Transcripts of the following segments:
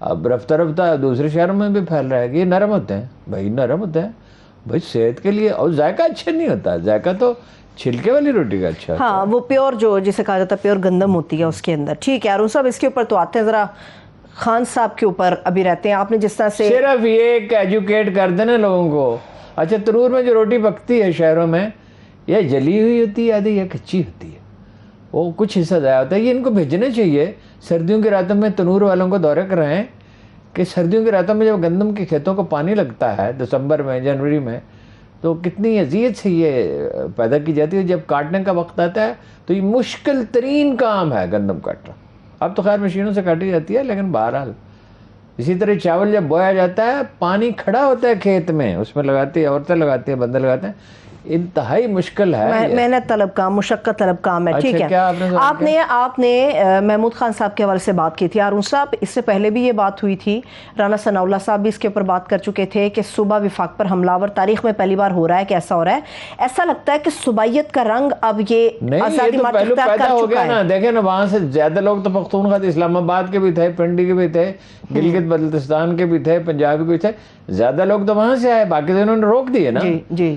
اب رفتہ رفتہ دوسرے شہروں میں بھی پھیل رہا ہے کہ یہ نرم ہوتے ہیں. بھائی نرم ہوتے ہیں بھائی صحت کے لیے, اور ذائقہ اچھا نہیں ہوتا, ذائقہ تو چھلکے والی روٹی کا اچھا ہوتا ہے. ہاں وہ پیور جو جسے کہا جاتا ہے پیور گندم ہوتی ہے اس کے اندر. ٹھیک ہے ہارون صاحب, اس کے اوپر تو آتے ہیں, ذرا خان صاحب کے اوپر ابھی رہتے ہیں. آپ نے جس طرح سے صرف یہ ایک ایجوکیٹ کر دینا لوگوں کو. اچھا تنور میں جو روٹی پکتی ہے شہروں میں, یہ جلی ہوئی ہوتی ہے آدھی, یہ کچی ہوتی ہے, وہ کچھ حصہ ضائع ہوتا ہے. یہ ان کو بھیجنا چاہیے. سردیوں کی راتوں میں تنور والوں کو دورے کرائیں کہ سردیوں کی راتوں میں جب گندم کے کھیتوں کو پانی لگتا ہے دسمبر میں جنوری میں, تو کتنی اذیت سے یہ پیدا کی جاتی ہے. جب کاٹنے کا وقت آتا ہے تو یہ مشکل ترین کام ہے گندم کاٹنا. اب تو خیر مشینوں سے کاٹی جاتی ہے, لیکن بہرحال اسی طرح چاول جب بویا جاتا ہے, پانی کھڑا ہوتا ہے کھیت میں, اس میں لگاتی ہیں عورتیں, لگاتی ہیں بندے لگاتے ہیں. انتہائی مشکل ہے, محنت طلب کام, مشقت طلب کام ہے. ٹھیک ہے, کیا آپ نے محمود خان صاحب کے حوالے سے بات کی تھی. ہارون صاحب اس سے پہلے بھی یہ بات ہوئی تھی, رانا ثناء اللہ صاحب بھی اس کے اوپر بات کر چکے تھے کہ صوبہ وفاق پر حملہ آور تاریخ میں پہلی بار ہو رہا ہے کہ ایسا ہو رہا ہے. ایسا لگتا ہے کہ صوبائیت کا رنگ اب یہ آزادی مارچ اختیار کر چکا ہے. دیکھیں نا, وہاں سے زیادہ لوگ تو پختونخوا تھے, اسلام آباد کے بھی تھے, پنڈی کے بھی تھے, گلگت بلتستان کے بھی تھے, پنجاب کے بھی تھے, زیادہ لوگ تو وہاں سے آئے, باقی تو انہوں نے روک دیے نا. جی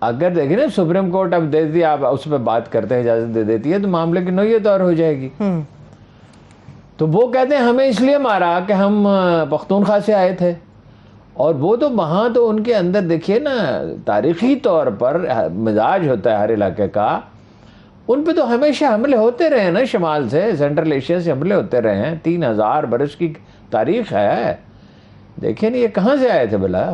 اگر دیکھیں نا سپریم کورٹ اب دے دی, آپ اس پہ بات کرتے ہیں, اجازت دے دیتی ہے, تو معاملے کی نوعیت اور ہو جائے گی. تو وہ کہتے ہیں ہمیں اس لیے مارا کہ ہم پختونخوا سے آئے تھے, اور وہ تو وہاں تو ان کے اندر دیکھیے نا تاریخی طور پر مزاج ہوتا ہے ہر علاقے کا, ان پہ تو ہمیشہ حملے ہوتے رہے نا, شمال سے سینٹرل ایشیا سے حملے ہوتے رہے ہیں, 3000 برس کی تاریخ ہے. دیکھیں نا یہ کہاں سے آئے تھے بلا,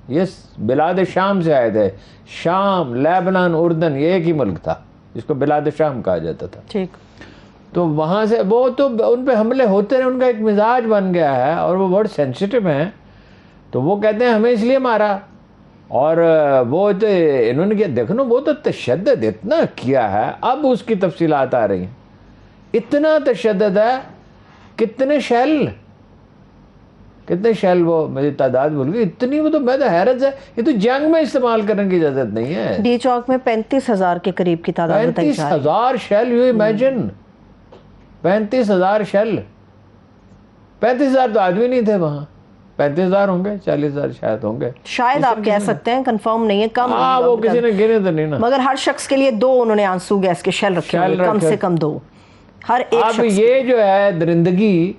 یہ بلاد شام سے آئے تھے. شام, لیبنان, اردن, یہ ایک ہی ملک تھا جس کو بلاد شام کہا جاتا تھا. ٹھیک, تو وہاں سے وہ تو ان پہ حملے ہوتے رہے, ان کا ایک مزاج بن گیا ہے, اور وہ بہت سینسیٹیو ہیں. تو وہ کہتے ہیں ہمیں اس لیے مارا, اور وہ تو انہوں نے کیا, دیکھو نا وہ تو تشدد اتنا کیا ہے, اب اس کی تفصیلات آ رہی ہیں. اتنا تشدد ہے, کتنے شیل وہ میری تعداد بھول گئی اتنی, وہ تو میں تو حیرت ہے. یہ تو جنگ میں استعمال کرنے کی اجازت نہیں ہے. ڈی چوک میں 35,000 کے قریب کی تعداد بتائی جا رہی ہے. 35,000 شیل, یو امیجن 35,000 شیل. 35,000 تو آدمی نہیں تھے وہاں, 35,000 ہوں گے, 40,000 شاید ہوں گے, شاید آپ کہہ سکتے ہیں, کنفرم نہیں ہے, کم. ہاں وہ کسی نے گنے تو نہیں نا, مگر ہر شخص کے لیے 2 انہوں نے آنسو گیس کے شیل رکھے ہوئے, کم سے کم 2 ہر ایک شخص. اب یہ جو ہے درندگی,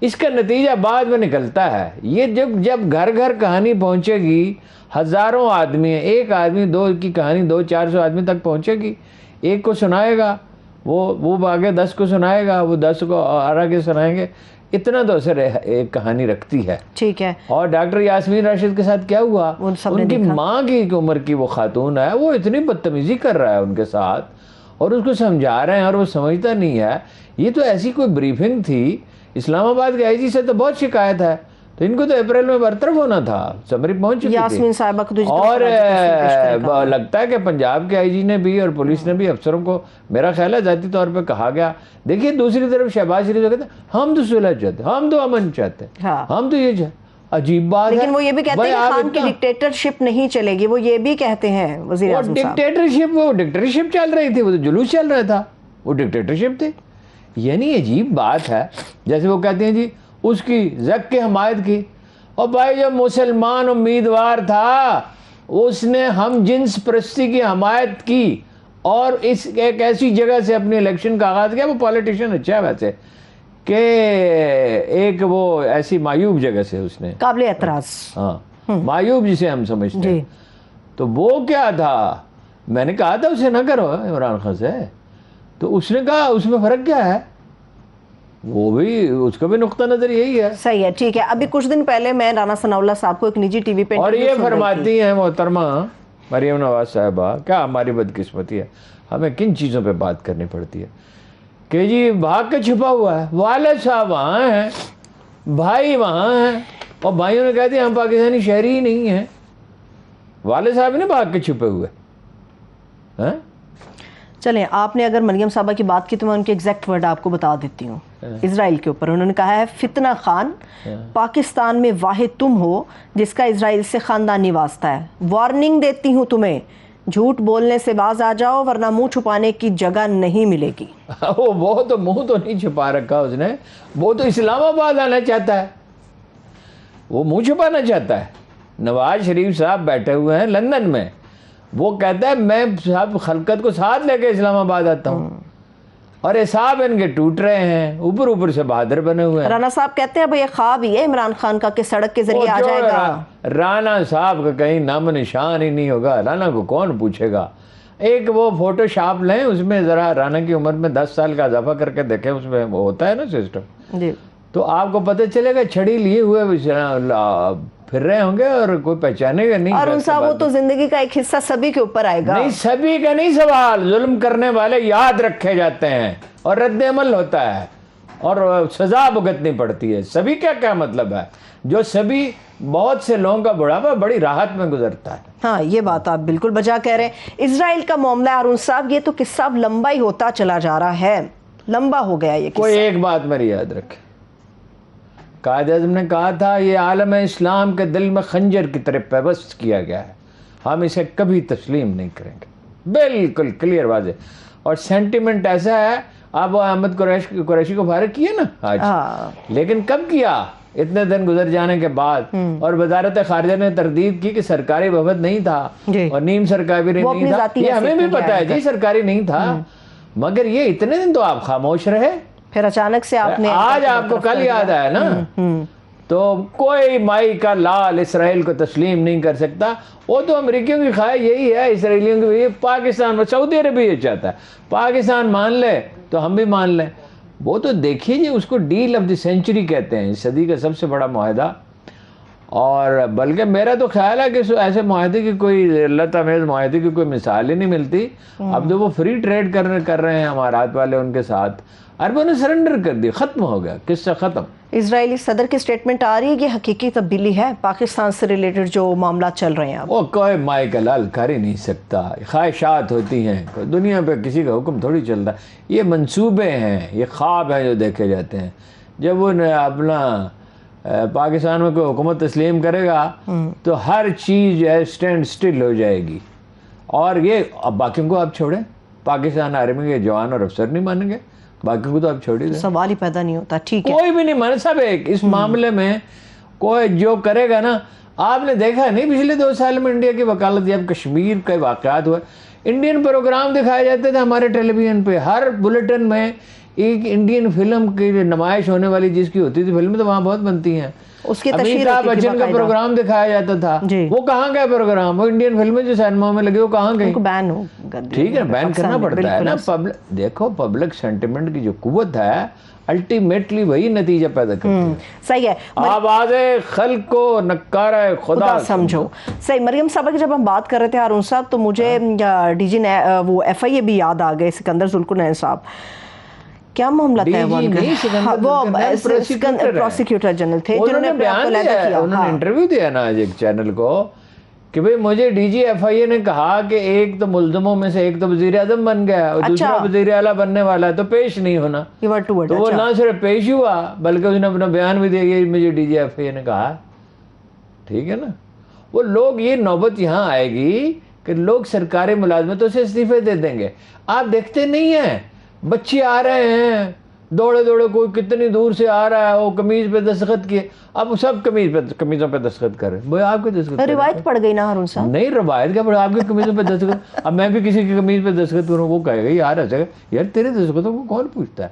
اس کا نتیجہ بعد میں نکلتا ہے. یہ جب گھر گھر کہانی پہنچے گی, ہزاروں آدمی ہیں, ایک آدمی 2 کی کہانی 200-400 آدمی تک پہنچے گی, ایک کو سنائے گا, وہ آگے 10 کو سنائے گا, وہ 10 کو اور آگے سنائیں گے. اتنا تو اثر ایک کہانی رکھتی ہے. ٹھیک ہے. اور ڈاکٹر یاسمین راشد کے ساتھ کیا ہوا, ان کی ماں کی عمر کی وہ خاتون ہے, وہ اتنی بدتمیزی کر رہا ہے ان کے ساتھ, اور اس کو سمجھا رہے ہیں اور وہ سمجھتا نہیں ہے. یہ تو ایسی کوئی بریفنگ تھی, اسلام آباد کے آئی جی سے تو بہت شکایت ہے, تو ان کو تو اپریل میں برطرف ہونا تھا, سمری پہنچ چکی یاسمین صاحبہ کو. اور لگتا ہے کہ پنجاب کے آئی جی نے بھی اور پولیس نے بھی افسروں کو, میرا خیال ہے ذاتی طور پہ کہا گیا. دیکھیے دوسری طرف شہباز شریف کہتے ہیں ہم تو صلح چاہتے ہیں, ہم تو امن چاہتے ہیں, ہم تو یہ چاہتے. عجیب بات ہے. لیکن وہ یہ بھی کہتے ہیں کہ خان کی ڈکٹیٹرشپ نہیں چلے گی, وہ یہ بھی کہتے ہیں وزیر اعظم صاحب. ڈکٹیٹرشپ چل رہی تھی, وہ تو جلوس چل رہا تھا, وہ ڈکٹیٹرشپ تھی. یعنی عجیب بات ہے. جیسے وہ کہتے ہیں جی اس کی زک کی حمایت کی, اور بھائی جو مسلمان امیدوار تھا اس نے ہم جنس پرستی کی حمایت کی, اور اس ایک ایسی جگہ سے اپنے الیکشن کا آغاز کیا. وہ پالیٹیشین اچھا ہے ویسے, کہ ایک وہ ایسی معیوب جگہ سے اس نے, قابل اعتراض, ہاں معیوب جسے ہم سمجھتے ہیں. تو وہ کیا تھا, میں نے کہا تھا اسے نہ کرو عمران خان سے, تو اس نے کہا اس میں فرق کیا ہے, وہ بھی اس کا بھی نقطہ نظر یہی ہے. صحیح ہے, ٹھیک ہے. ابھی کچھ دن پہلے میں رانا ثناء اللہ صاحب کو ایک نجی ٹی وی پہ, اور یہ فرماتی ہیں محترمہ مریم نواز صاحبہ, کیا ہماری بدقسمتی ہے, ہمیں کن چیزوں پہ بات کرنی پڑتی ہے, کہ جی بھاگ کے چھپا ہوا ہے, والد صاحب وہاں ہیں, بھائی وہاں ہیں, اور بھائیوں نے کہہ دیا ہم پاکستانی شہری ہی نہیں ہیں. والد صاحب نے بھاگ کے چھپے ہوئے ہیں. چلیں, آپ نے اگر مریم صاحبہ کی بات کی تو میں ان کے ایگزیکٹ ورڈ آپ کو بتا دیتی ہوں. اسرائیل کے اوپر انہوں نے کہا ہے, فتنہ خان پاکستان میں واحد تم ہو جس کا اسرائیل سے خاندانی واسطہ ہے, وارننگ دیتی ہوں تمہیں, جھوٹ بولنے سے باز آ جاؤ ورنہ منہ چھپانے کی جگہ نہیں ملے گی. وہ تو منہ تو نہیں چھپا رکھا اس نے, وہ تو اسلام آباد آنا چاہتا ہے. وہ منہ چھپانا چاہتا ہے. نواز شریف صاحب بیٹھے ہوئے ہیں لندن میں, وہ کہتا ہے میں سب خلقت کو ساتھ لے کے اسلام آباد آتا ہوں, اور حساب ان کے ٹوٹ رہے ہیں, اوپر سے بہادر بنے ہوئے ہیں. رانا صاحب کہتے ہیں بھئی یہ خواب ہی ہے عمران خان کا کہ سڑک کے ذریعے آ جائے گا. رانا صاحب کا کہیں نام نشان ہی نہیں ہوگا. رانا کو کون پوچھے گا؟ ایک وہ فوٹو شاپ لیں, اس میں ذرا رانا کی عمر میں 10 سال کا اضافہ کر کے دیکھیں, اس میں وہ ہوتا ہے نا سسٹم, جی تو آپ کو پتہ چلے گا چھڑی لیے ہوئے پھر رہے ہوں گے اور کوئی پہچانے گا نہیں. اور ان صاحب وہ تو زندگی کا ایک حصہ سبھی کے اوپر آئے گا. نہیں, سبھی کا نہیں سوال, ظلم کرنے والے یاد رکھے جاتے ہیں اور رد عمل ہوتا ہے اور سزا بھگتنی پڑتی ہے. سبھی کا کیا مطلب ہے؟ جو سبھی بہت سے لوگوں کا بڑھاپا بڑی راحت میں گزرتا ہے. ہاں یہ بات آپ بالکل بجا کہہ رہے ہیں. اسرائیل کا معاملہ ہارون صاحب, یہ تو قصہ اب لمبا ہی ہوتا چلا جا رہا ہے, لمبا ہو گیا یہ قصہ. کوئی ایک بات میری یاد رکھے, قائد اعظم نے کہا تھا یہ عالم اسلام کے دل میں خنجر کی طرح پیوست کیا گیا ہے, ہم اسے کبھی تسلیم نہیں کریں گے. بالکل کلیئر واضح. اور سینٹیمنٹ ایسا ہے, آپ وہ احمد قریشی کو فارغ کیے نا آج, لیکن کب کیا؟ اتنے دن گزر جانے کے بعد. اور وزارت خارجہ نے تردید کی کہ سرکاری وفد نہیں تھا اور نیم سرکاری نہیں تھا. یہ ہمیں بھی پتا ہے جی سرکاری نہیں تھا, مگر یہ اتنے دن تو آپ خاموش رہے, پھر اچانک سے آپ نے آج آپ کو کل یاد آیا نا. تو کوئی مائی کا لال اسرائیل کو تسلیم نہیں کر سکتا. وہ تو امریکیوں کی خواہش یہی ہے, اسرائیلیوں کی پاکستان میں, سعودی عرب یہ چاہتا ہے پاکستان مان لے تو ہم بھی مان لیں. وہ تو دیکھیے جی, اس کو ڈیل آف دی سینچری کہتے ہیں, اس صدی کا سب سے بڑا معاہدہ. اور بلکہ میرا تو خیال ہے کہ ایسے معاہدے کی کوئی لت امیز معاہدے کی کوئی مثال ہی نہیں ملتی. اب تو وہ فری ٹریڈ کر رہے ہیں امارات والے ان کے ساتھ. عربوں نے سرنڈر کر دی, ختم ہو گیا, قصہ ختم. اسرائیلی صدر کی سٹیٹمنٹ آ رہی ہے, یہ حقیقی تبدیلی ہے پاکستان سے ریلیٹڈ جو معاملات چل رہے ہیں. وہ کوئی مائی کا لال کر ہی نہیں سکتا, خواہشات ہوتی ہیں, دنیا پہ کسی کا حکم تھوڑی چلتا ہے. یہ منصوبے ہیں, یہ خواب ہیں جو دیکھے جاتے ہیں. جب وہ اپنا پاکستان میں کوئی حکومت تسلیم کرے گا تو ہر چیز جو ہے اسٹینڈ سٹل ہو جائے گی. اور یہ اب باقیوں کو آپ چھوڑیں, پاکستان آرمی کے جوان اور افسر نہیں مانیں گے, باقی کو تو آپ چھوڑی دیں, سوال ہی پیدا نہیں ہوتا. ٹھیک ہے, کوئی بھی نہیں مانے. سب ایک اس معاملے میں کوئی جو کرے گا نا, آپ نے دیکھا نہیں پچھلے 2 سال میں انڈیا کی وکالت, جب کشمیر کے واقعات ہوئے, انڈین پروگرام دکھائے جاتے تھے ہمارے ٹیلی ویژن پہ. ہر بلیٹن میں ایک انڈین فلم کی نمائش ہونے والی جس کی ہوتی تھی, فلمیں تو وہاں بہت بنتی ہیں, اس کی تشہیر امیتابھ بچن کا پروگرام دکھایا جاتا تھا. وہ کہاں گئے پروگرام؟ وہ انڈین فلمیں جو سینما میں لگی وہ کہاں گئی؟ بین ہو. ٹھیک ہے, بین کرنا پڑتا ہے نا. دیکھو پبلک سینٹیمنٹ کی جو قوت ہے الٹیمیٹلی وہی نتیجہ پیدا کرتی ہے. صحیح ہے, آواز خلق کو نکارہ خدا سمجھو. صحیح. مریم صاحبہ کی جب ہم بات کر رہے تھے ہارون صاحب, تو مجھے ڈی جی وہ ایف آئی اے بھی یاد آ گئے, سکندر ذوالقرنین صاحب. کیا معاملہ تھا وہ پروسیکیوٹر جنرل تھے جنہوں نے بیان دیا, انہوں نے انٹرویو دیا نا آج ایک چینل کو کہ بھئی مجھے ڈی جی ایف آئی اے نے کہا کہ ایک تو ملزموں میں سے ایک تو وزیر اعظم بن گیا اور دوسرا وزیر اعلیٰ بننے والا ہے, تو پیش نہیں ہونا. تو وہ نہ صرف پیش ہوا بلکہ اس نے اپنا بیان بھی دیا, یہ مجھے ڈی جی ایف آئی اے نے کہا. ٹھیک ہے نا. وہ لوگ, یہ نوبت یہاں آئے گی کہ لوگ سرکاری ملازمتوں سے استعفے دے دیں گے. آپ دیکھتے نہیں ہیں, بچے آ رہے ہیں دوڑے دوڑے, کوئی کتنی دور سے آ رہا ہے, وہ قمیض پہ دستخط کیے, اب سب قمیضوں پہ دستخط کر رہے ہیں. آپ کے دستخط روایت پڑ گئی نا ہارون صاحب. نہیں, روایت کیا پڑا, آپ کی قمیضوں پہ دستخط. اب میں بھی کسی کی قمیض پہ دستخط کروں, وہ کہے گا یار ایسا, یار تیرے دستخطوں کو کون پوچھتا ہے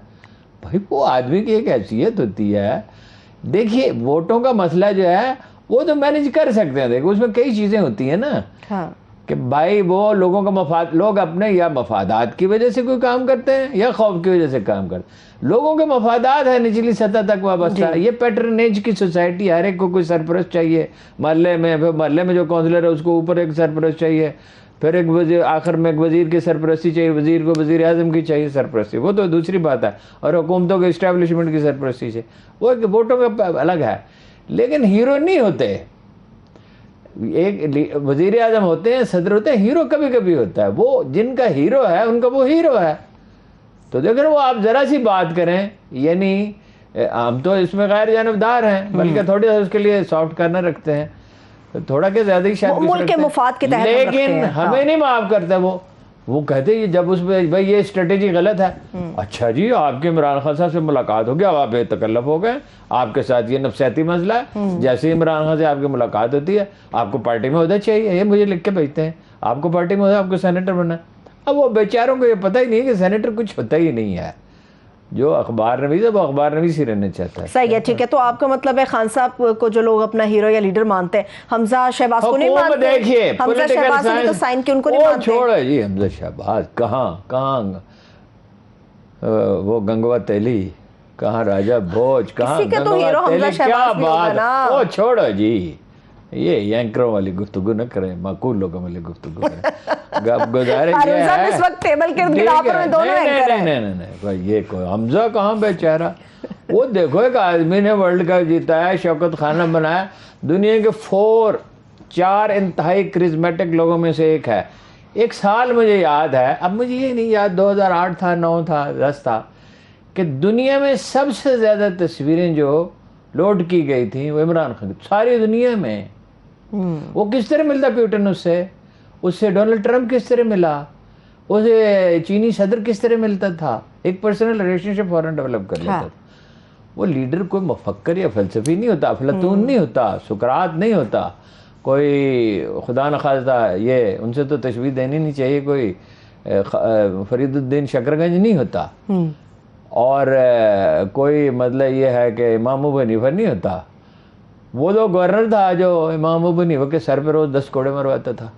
بھائی؟ وہ آدمی کی ایک حیثیت ہوتی ہے. دیکھیے ووٹوں کا مسئلہ جو ہے وہ تو مینیج کر سکتے ہیں. دیکھو اس میں کئی چیزیں ہوتی ہیں نا کہ بھائی وہ لوگوں کا مفاد, لوگ اپنے یا مفادات کی وجہ سے کوئی کام کرتے ہیں یا خوف کی وجہ سے کام کرتے ہیں. لوگوں کے مفادات ہیں نچلی سطح تک وابستہ. یہ پیٹرنیج کی سوسائٹی, ہر ایک کو کوئی سرپرست چاہیے محلے میں, پھر محلے میں جو کونسلر ہے اس کو اوپر ایک سرپرست چاہیے, پھر ایک وزیر, آخر میں ایک وزیر کی سرپرستی چاہیے, وزیر کو وزیر اعظم کی چاہیے سرپرستی, وہ تو دوسری بات ہے, اور حکومتوں کے اسٹیبلشمنٹ کی سرپرستی سے, وہ ووٹوں کا الگ ہے. لیکن ہیرو نہیں ہوتے. ایک وزیر اعظم ہوتے ہیں, صدر ہوتے ہیں, ہیرو کبھی کبھی ہوتا ہے. وہ جن کا ہیرو ہے ان کا وہ ہیرو ہے. تو دیکھیں وہ آپ ذرا سی بات کریں, یعنی ہم تو اس میں غیر جانبدار ہیں, بلکہ تھوڑی اس کے لیے سافٹ کارنر رکھتے ہیں, تھوڑا کہ زیادہ ہی شاید ملک کے مفاد کے تحت, لیکن ہمیں نہیں معاف کرتا وہ. وہ کہتے ہیں جب اس میں بھائی یہ اسٹریٹجی غلط ہے. اچھا جی آپ کے عمران خان صاحب سے ملاقات ہو گیا, اب آپ بے تکلف ہو گئے, آپ کے ساتھ یہ نفسیاتی مسئلہ ہے, جیسے عمران خان سے آپ کی ملاقات ہوتی ہے آپ کو پارٹی میں عہدہ چاہیے, یہ مجھے لکھ کے بھیجتے ہیں آپ کو پارٹی میں عہدہ, آپ کو سینیٹر بننا ہے. اب وہ بیچاروں کو یہ پتہ ہی نہیں ہے کہ سینیٹر کچھ ہوتا ہی نہیں ہے. جو اخبار نویس ہے وہ اخبار نویس ہی رہنا چاہتا ہے. صحیح ہے, ٹھیک ہے. تو آپ کا مطلب ہے خان صاحب کو جو لوگ اپنا ہیرو یا لیڈر مانتے ہیں, حمزہ شہباز کو نہیں مانتے؟ دیکھیے حمزہ شہباز نے تو سائن کیا, ان کو نہیں مانتے؟ چھوڑو جی, حمزہ شہباز کہاں وہ گنگوا تیلی, کہاں راجہ بھوج, کہاں گنگوا تیلی, کیا بات. وہ چھوڑو جی, یہ اینکروں والی گفتگو نہ کریں, معقول لوگوں والی گفتگو کریں. اب گزارش یہ ہے اس وقت ٹیبل کے گرافر میں دونوں اینکر ہیں. نہیں, یہ کوئی حمزہ کہاں بیچارہ, وہ دیکھو ایک آدمی نے ورلڈ کپ جیتا ہے, شوکت خانہ بنایا, دنیا کے 4 انتہائی کرزمیٹک لوگوں میں سے ایک ہے. ایک سال مجھے یاد ہے, اب مجھے یہ نہیں یاد 2008 تھا, 9 تھا, 10 تھا, کہ دنیا میں سب سے زیادہ تصویریں جو لوڈ کی گئی تھیں وہ عمران خان کی, ساری دنیا میں. وہ کس طرح ملتا پیوٹن, اس سے ڈونلڈ ٹرمپ کس طرح ملا, اسے چینی صدر کس طرح ملتا تھا, ایک پرسنل ریلیشن شپ فوراً ڈیولپ کر لیتا تھا. وہ لیڈر کوئی مفکر یا فلسفی نہیں ہوتا, افلاطون نہیں ہوتا, سقراط نہیں ہوتا, کوئی خدا نخواستہ یہ ان سے تو تشبیہ دینی نہیں چاہیے, کوئی فرید الدین شکرگنج نہیں ہوتا, اور کوئی مطلب یہ ہے کہ امام ابو حنیفہ نہیں ہوتا. وہ تو گورنر تھا جو امام ابو حنیفہ کے سر پہ روز 10 کوڑے مرواتا تھا,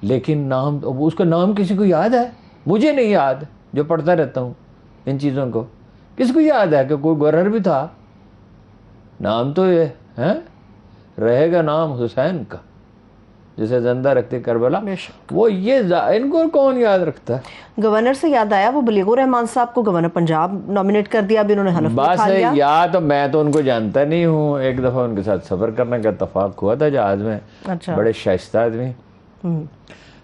لیکن نام اس کا نام کسی کو یاد ہے؟ مجھے نہیں یاد, جو پڑھتا رہتا ہوں ان چیزوں کو. کس کو یاد ہے کہ کوئی گورنر بھی تھا؟ نام تو یہ ہے, رہے گا نام حسین کا جسے زندہ رکھتے کربلا. وہ یہ ان کو کون یاد رکھتا ہے؟ گورنر سے یاد آیا, وہ بلیغ الرحمان صاحب کو گورنر پنجاب نامنیٹ کر دیا, ابھی انہوں نے حلف اٹھا لیا. یا تو میں تو ان کو جانتا نہیں ہوں, ایک دفعہ ان کے ساتھ سفر کرنے کا اتفاق ہوا تھا جہاز میں. بڑے شائستہ آدمی,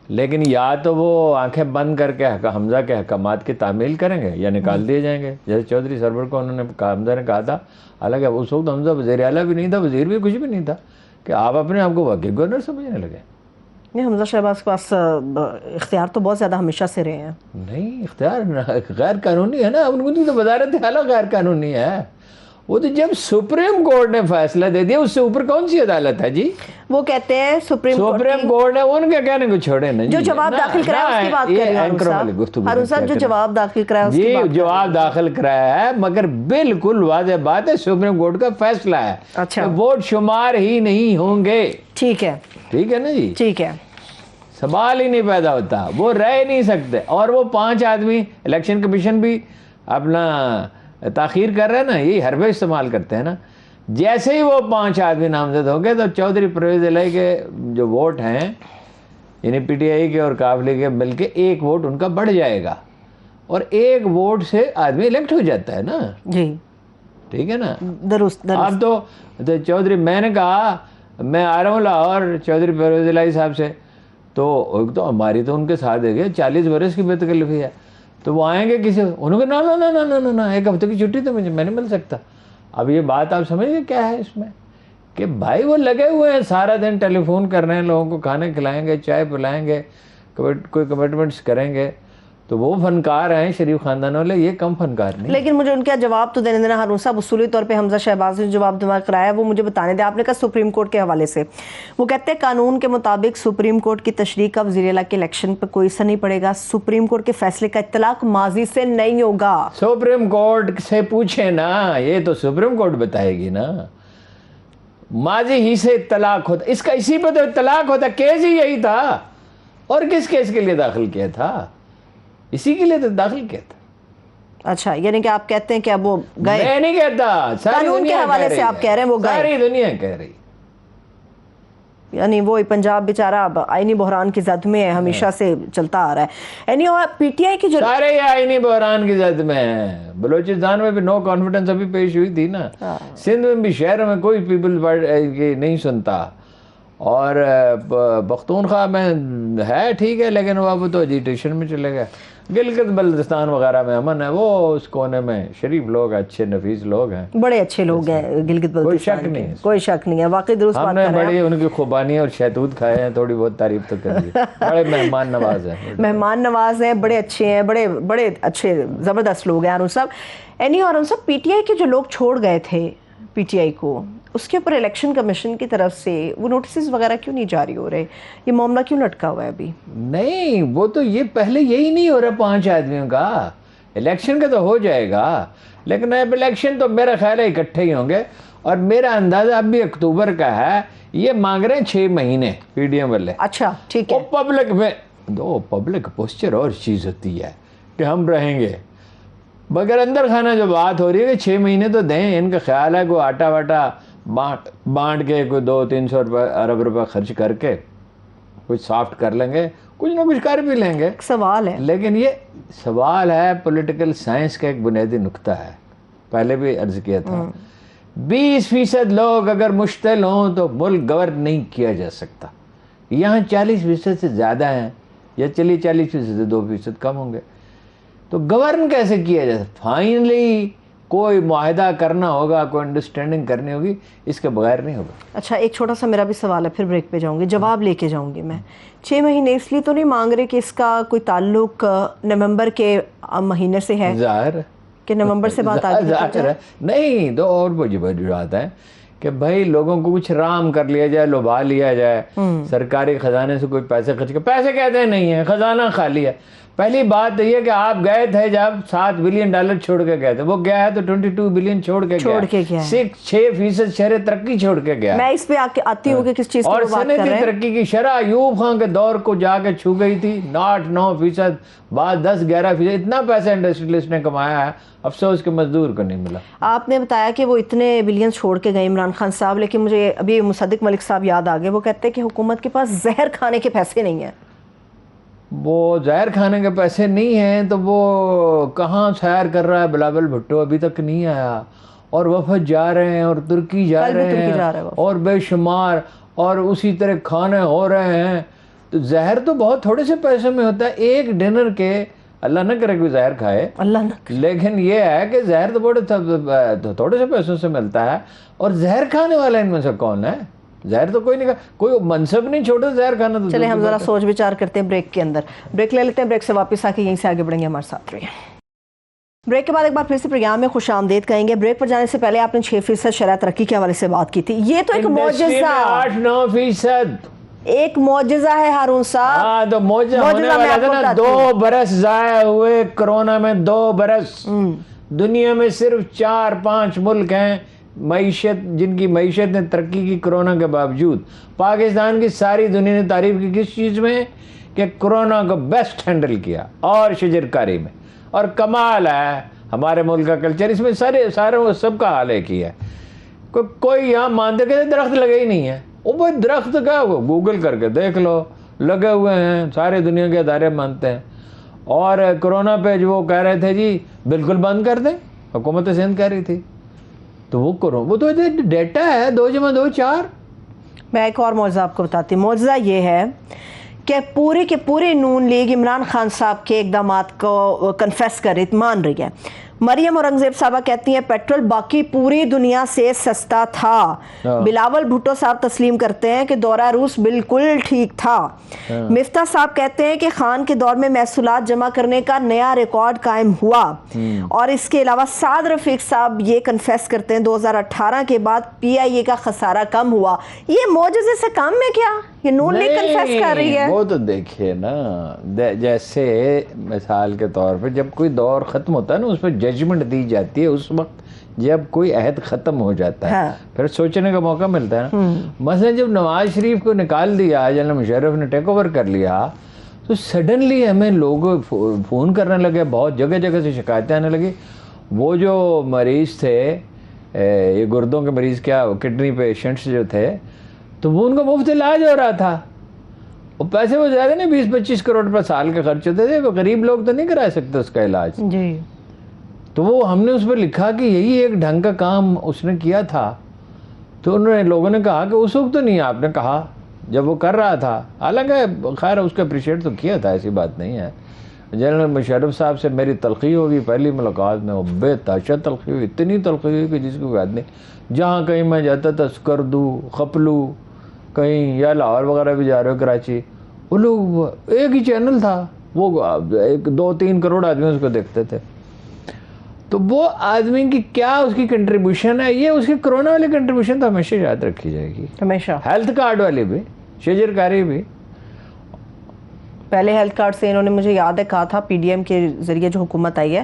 لیکن یا تو وہ آنکھیں بند کر کے حمزہ کے احکامات کی تعمیل کریں گے یا نکال دیے جائیں گے, جیسے چودھری سرور کو انہوں نے حمزہ نے کہا تھا. حالانکہ اس وقت حمزہ وزیر اعلیٰ بھی نہیں تھا, وزیر بھی کچھ بھی نہیں تھا, کہ آپ اپنے آپ کو واقعی گورنر سمجھنے لگے. نہیں, حمزہ شہباز کے پاس اختیار تو بہت زیادہ ہمیشہ سے رہے ہیں. نہیں, اختیار غیر قانونی ہے نا, ان کو تو وزارت اعلیٰ غیر قانونی ہے. وہ تو جب سپریم کورٹ نے فیصلہ دے دیا, اس سے اوپر کون سی عدالت ہے جی؟ وہ کہتے ہیں سپریم کورٹ نے ان کے کہنے کو چھوڑے نا, جو جواب داخل کرایا اس کی بات کر رہے ہیں ہارون صاحب, جو جواب داخل کرایا جی جواب داخل کرایا ہے, مگر بالکل واضح بات ہے سپریم کورٹ کا فیصلہ ہے. اچھا, ووٹ شمار ہی نہیں ہوں گے. ٹھیک ہے, ٹھیک ہے نا جی, ٹھیک ہے, سوال ہی نہیں پیدا ہوتا, وہ رہ نہیں سکتے. اور وہ 5 آدمی الیکشن کمیشن بھی اپنا تاخیر کر رہے ہیں نا, یہی حربے استعمال کرتے ہیں نا. جیسے ہی وہ 5 آدمی نامزد ہو گئے تو چودھری پرویز الہی کے جو ووٹ ہیں, یعنی پی ٹی آئی کے اور قابلی کے مل کے 1 ووٹ ان کا بڑھ جائے گا, اور 1 ووٹ سے آدمی الیکٹ ہو جاتا ہے نا جی, ٹھیک ہے نا. درست. اب تو چودھری, میں نے کہا میں آ رہا ہوں لاہور چودھری پرویز الہی صاحب سے, تو ایک تو ہماری تو ان کے ساتھ ہے 40 برس کی بے تکلفی ہے, تو وہ آئیں گے کسی, انہوں نے کہا نا 1 ہفتے کی چھٹی تو میں نہیں مل سکتا. اب یہ بات آپ سمجھ گئے کیا ہے اس میں, کہ بھائی وہ لگے ہوئے ہیں سارا دن ٹیلی فون کر رہے ہیں, لوگوں کو کھانے کھلائیں گے, چائے پلائیں گے, کوئی کمٹمنٹس کریں گے, تو وہ فنکار ہیں شریف خاندان والے, یہ کم فنکار نہیں. لیکن مجھے ان کا جواب تو دینے دینا ہارون صاحب. اصولی طور پہ حمزہ شہباز نے جواب دماغ کرایا, وہ مجھے بتانے دیں. آپ نے کہا سپریم کورٹ کے حوالے سے, وہ کہتے ہیں قانون کے مطابق سپریم کورٹ کی تشریح کا وزیر اعلیٰ کے الیکشن پہ کوئی اثر نہیں پڑے گا, سپریم کورٹ کے فیصلے کا اطلاق ماضی سے نہیں ہوگا. سپریم کورٹ سے پوچھیں نا, یہ تو سپریم کورٹ بتائے گی نا. ماضی ہی سے اطلاق ہوتا, اس کا اسی پہ تو اطلاق ہوتا, کیس ہی یہی تھا, اور کس کیس کے لیے داخل کیا تھا, اسی کے لیے تو داخل کیا تھا. اچھا, یعنی کہ آپ کہتے ہیں کہ اب وہ گئے. میں نہیں کہتا, قانون کے حوالے سے آپ کہہ رہے ہیں وہ گئے, ساری دنیا کہہ رہی. یعنی وہ پنجاب بیچارہ اب آئینی بحران کی زد میں ہے, ہمیشہ سے چلتا آ رہا ہے. یعنی پی ٹی آئی کی جو سارے آئینی بحران کی زد میں ہیں. بلوچستان میں بھی نو کانفیڈنس ابھی پیش ہوئی تھی نا, سندھ میں بھی شہر میں کوئی پیپل نہیں سنتا, اور پختونخوا میں ہے ٹھیک ہے, لیکن وہ اب تو ایجیٹیشن میں چلے گئے. گلگت بلتستان وغیرہ میں امن ہے، وہ اس کونے میں شریف لوگ ہیں، اچھے نفیس لوگ ہیں، بڑے اچھے لوگ ہیں گلگت کوئی بلتستان شک کے، نہیں ہے، کوئی شک نہیں ہے، واقعی درست ہم بات نے کر رہے ہیں بڑی ان کی خوبانی اور شہتوت کھائے ہیں، تھوڑی بہت تعریف تو کر لی، بڑے مہمان نواز ہیں، مہمان نواز ہیں، بڑے اچھے ہیں، بڑے بڑے اچھے زبردست لوگ ہیں ہارون صاحب۔ اینی ہارون صاحب، پی ٹی آئی کے جو لوگ چھوڑ گئے تھے پی ٹی آئی کو، اس کے اوپر الیکشن کمیشن کی طرف سے وہ نوٹسز وغیرہ کیوں نہیں جاری ہو رہے؟ یہ معاملہ کیوں لٹکا ہوا ہے ابھی؟ نہیں وہ تو یہ پہلے یہی نہیں ہو رہا 5 آدمیوں کا، الیکشن کا تو ہو جائے گا، لیکن اب الیکشن تو میرا خیال ہے اکٹھے ہی ہوں گے، اور میرا اندازہ اب بھی اکتوبر کا ہے، یہ مانگ رہے ہیں 6 مہینے پی ڈی ایم والے۔ اچھا ٹھیک ہے، وہ پبلک میں دو پبلک پوسچر اور چیز ہوتی ہے کہ ہم رہیں گے، مگر اندر خانہ جو بات ہو رہی ہے کہ 6 مہینے تو دیں، ان کا خیال ہے کوئی آٹا واٹا بانٹ کے کوئی 200-300 ارب روپے خرچ کر کے کچھ سافٹ کر لیں گے، کچھ نہ کچھ کر بھی لیں گے۔ ایک سوال ہے، لیکن یہ سوال ہے پولیٹیکل سائنس کا ایک بنیادی نقطہ ہے، پہلے بھی عرض کیا تھا، 20% لوگ اگر مشتعل ہوں تو ملک گورن نہیں کیا جا سکتا، یہاں 40% سے زیادہ ہیں، یا چلیے 40% سے 2% کم ہوں گے، تو گورن کیسے کیا جائے؟ فائنلی کوئی معاہدہ کرنا ہوگا، کوئی انڈرسٹینڈنگ کرنی ہوگی، اس کے بغیر نہیں ہوگا۔ اچھا ایک چھوٹا سا میرا بھی سوال ہے، پھر بریک پہ جاؤں گی، جواب لے کے جاؤں گی میں۔ 6 مہینے اس لیے تو نہیں مانگ رہے کہ اس کا کوئی تعلق نومبر کے مہینے سے ہے ظاہر ہے کہ نومبر سے بات آگے ظاہر ہے، نہیں تو اور وجوہات ہیں کہ بھائی لوگوں کو کچھ رام کر لیا جائے، لبھا لیا جائے، سرکاری خزانے سے کوئی پیسے خرچ کر، پیسے کہتے ہیں نہیں ہیں، خزانہ خالی ہے۔ پہلی بات تو یہ کہ آپ گئے تھے جب $7 بلین چھوڑ کے گئے تھے، وہ گیا ہے تو 22 بلین چھوڑ کے گیا، 6% شرح ترقی چھوڑ کے گیا، میں اس پہ آتی ہوں کہ کس چیز اور کی بات کر صنعتی رہے ہیں۔ ترقی کی شرح ایوب خان کے دور کو جا کے چھو گئی تھی، 9%، بعد 10-11%، اتنا پیسہ انڈسٹریلسٹ نے کمایا ہے، افسوس کہ مزدور کو نہیں ملا۔ آپ نے بتایا کہ وہ اتنے بلین چھوڑ کے گئے عمران خان صاحب، لیکن مجھے ابھی مصدق ملک صاحب یاد آ گئے، وہ کہتے ہیں کہ حکومت کے پاس زہر کھانے کے پیسے نہیں ہیں۔ وہ زہر کھانے کے پیسے نہیں ہیں تو وہ کہاں سیر کر رہا ہے بلاول بھٹو، ابھی تک نہیں آیا، اور وفد جا رہے ہیں، اور ترکی جا رہے ہیں، اور بے شمار، اور اسی طرح کھانے ہو رہے ہیں، تو زہر تو بہت تھوڑے سے پیسوں میں ہوتا ہے، ایک ڈنر کے، اللہ نہ کرے کوئی زہر کھائے، اللہ نہ، لیکن یہ ہے کہ زہر تو بڑے تھوڑے سے پیسوں سے ملتا ہے، اور زہر کھانے والا ان میں سے کون ہے؟ زہر تو کوئی نہیں کھا، کوئی منصب نہیں چھوڑا زہر کھانا تو۔ چلے ہم ذرا سوچ بچار کرتے ہیں بریک کے اندر، بریک لے لیتے ہیں، بریک سے واپس آ کے یہیں سے آگے بڑھیں گے، ہمارے ساتھ رہیے۔ بریک کے بعد ایک بار پھر سے پروگرام میں خوش آمدید کہیں گے۔ بریک پر جانے سے پہلے آپ نے 6% شرح ترقی کے حوالے سے بات کی تھی، یہ تو ایک معجزہ، 8-9%، ایک معجزہ ہے ہارون صاحب۔ ہاں تو معجزہ ہونے والا تھا نا، 2 برس ضائع ہوئے کرونا میں، 2 برس، دنیا میں صرف 4-5 ملک ہیں معیشت جن کی معیشت نے ترقی کی کرونا کے باوجود۔ پاکستان کی ساری دنیا نے تعریف کی کس چیز میں؟ کہ کرونا کو بیسٹ ہینڈل کیا، اور شجرکاری میں، اور کمال ہے ہمارے ملک کا کلچر، اس میں سارے سب کا حال ایک ہی ہے، کوئی یہاں مانتے کہ درخت لگے ہی نہیں ہے، وہ بھائی درخت کیا ہو، گوگل کر کے دیکھ لو، لگے ہوئے ہیں، سارے دنیا کے ادارے مانتے ہیں۔ اور کرونا پہ جو وہ کہہ رہے تھے جی بالکل بند کر دیں، حکومت سندھ کہہ رہی تھی، تو وہ کرو، وہ تو ڈیٹا ہے، 2+2 4۔ میں ایک اور معجزہ آپ کو بتاتی ہوں، معجزہ یہ ہے کہ پوری کے پوری نون لیگ عمران خان صاحب کے اقدامات کو کنفیس کر رہی، مان رہی ہے۔ مریم اورنگزیب صاحبہ کہتی ہیں پیٹرول باقی پوری دنیا سے سستا تھا۔ بلاول بھٹو صاحب تسلیم کرتے ہیں کہ دورہ روس بالکل ٹھیک تھا۔ مفتاح صاحب کہتے ہیں کہ خان کے دور میں محصولات جمع کرنے کا نیا ریکارڈ قائم ہوا، اور اس کے علاوہ سعد رفیق صاحب یہ کنفیس کرتے ہیں 2018 کے بعد پی آئی اے کا خسارہ کم ہوا۔ یہ معجزے سے کم ہے کیا؟ یہ نون لیگ کنفیس کر رہی ہے۔ وہ تو دیکھیے نا، جیسے مثال کے طور پہ جب کوئی دور ختم ہوتا ہے نا، اس پہ ججمنٹ دی جاتی ہے اس وقت جب کوئی عہد ختم ہو جاتا ہے، پھر سوچنے کا موقع ملتا ہے نا۔ مثلا جب نواز شریف کو نکال دیا، جنرل مشرف نے ٹیک اوور کر لیا، تو سڈنلی ہمیں لوگ فون کرنے لگے، بہت جگہ جگہ سے شکایتیں آنے لگی۔ وہ جو مریض تھے، یہ گردوں کے مریض، کیا کڈنی پیشنٹس جو تھے، تو وہ ان کا مفت علاج ہو رہا تھا، وہ پیسے وہ زیادہ نہیں، 20-25 کروڑ روپے سال کے خرچ ہوتے تھے، وہ غریب لوگ تو نہیں کرا سکتے اس کا علاج جی۔ تو وہ ہم نے اس پر لکھا کہ یہی ایک ڈھنگ کا کام اس نے کیا تھا۔ تو انہوں نے لوگوں نے کہا کہ اس وقت تو نہیں، آپ نے کہا جب وہ کر رہا تھا، حالانکہ خیر اس کو اپریشیٹ تو کیا تھا، ایسی بات نہیں ہے، جنرل مشرف صاحب سے میری تلخی ہوگی پہلی ملاقات میں، وہ بے تحاشا تلخی ہوئی، اتنی تلخی ہوئی کہ جس کی کوئی بات نہیں. جہاں کہیں میں جاتا تھا اسکردو خپلو کہیں یا لاہور وغیرہ بھی جا رہے ہو کراچی، وہ لوگ ایک ہی چینل تھا، وہ 2-3 کروڑ آدمی اس کو دیکھتے تھے. تو وہ آدمی کی کیا اس کی کنٹریبیوشن ہے، یہ اس کی کرونا والی کنٹریبیوشن تو ہمیشہ یاد رکھی جائے گی، ہمیشہ. ہیلتھ کارڈ والی بھی، شجرکاری بھی. پہلے ہیلتھ کارڈ سے انہوں نے مجھے یاد ہے کہا تھا پی ڈی ایم کے ذریعے جو حکومت آئی ہے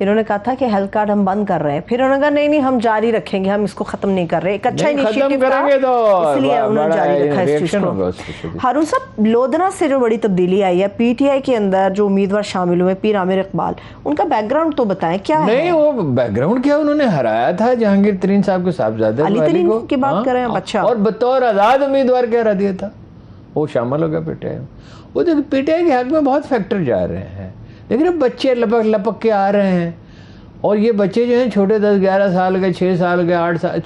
انہوں نے کہا تھا کہ ہیلتھ کارڈ ہم بند کر رہے ہیں، پھر انہوں نے کہا نہیں ہم جاری رکھیں گے، ہم اس کو ختم نہیں کر رہے. ایک اچھا انیشیٹو تھا اس لیے انہوں نے جاری رکھا اس چیز کو. ہارون صاحب لودھنا سے جو بڑی تبدیلی آئی ہے پی ٹی آئی کے اندر، جو امیدوار شامل ہوئے پیر عامر اقبال، ان کا بیک گراؤنڈ تو بتائیں کیا ہے؟ نہیں وہ بیک گراؤنڈ کیا، انہوں نے ہرایا تھا جہانگیر ترین صاحب کے صاحبزادے علی ترین کی بات کر رہے ہیں. اچھا. اور بطور آزاد امیدوار کہہ رہا دیا تھا، وہ شامل ہو گیا پی ٹی آئی میں. وہ دیکھ پی ٹی آئی کے حق میں بہت فیکٹر جا رہے ہیں، لیکن اب بچے لپک کے آ رہے ہیں، اور یہ بچے جو ہیں چھوٹے 10-11 سال کے، 6 سال کے،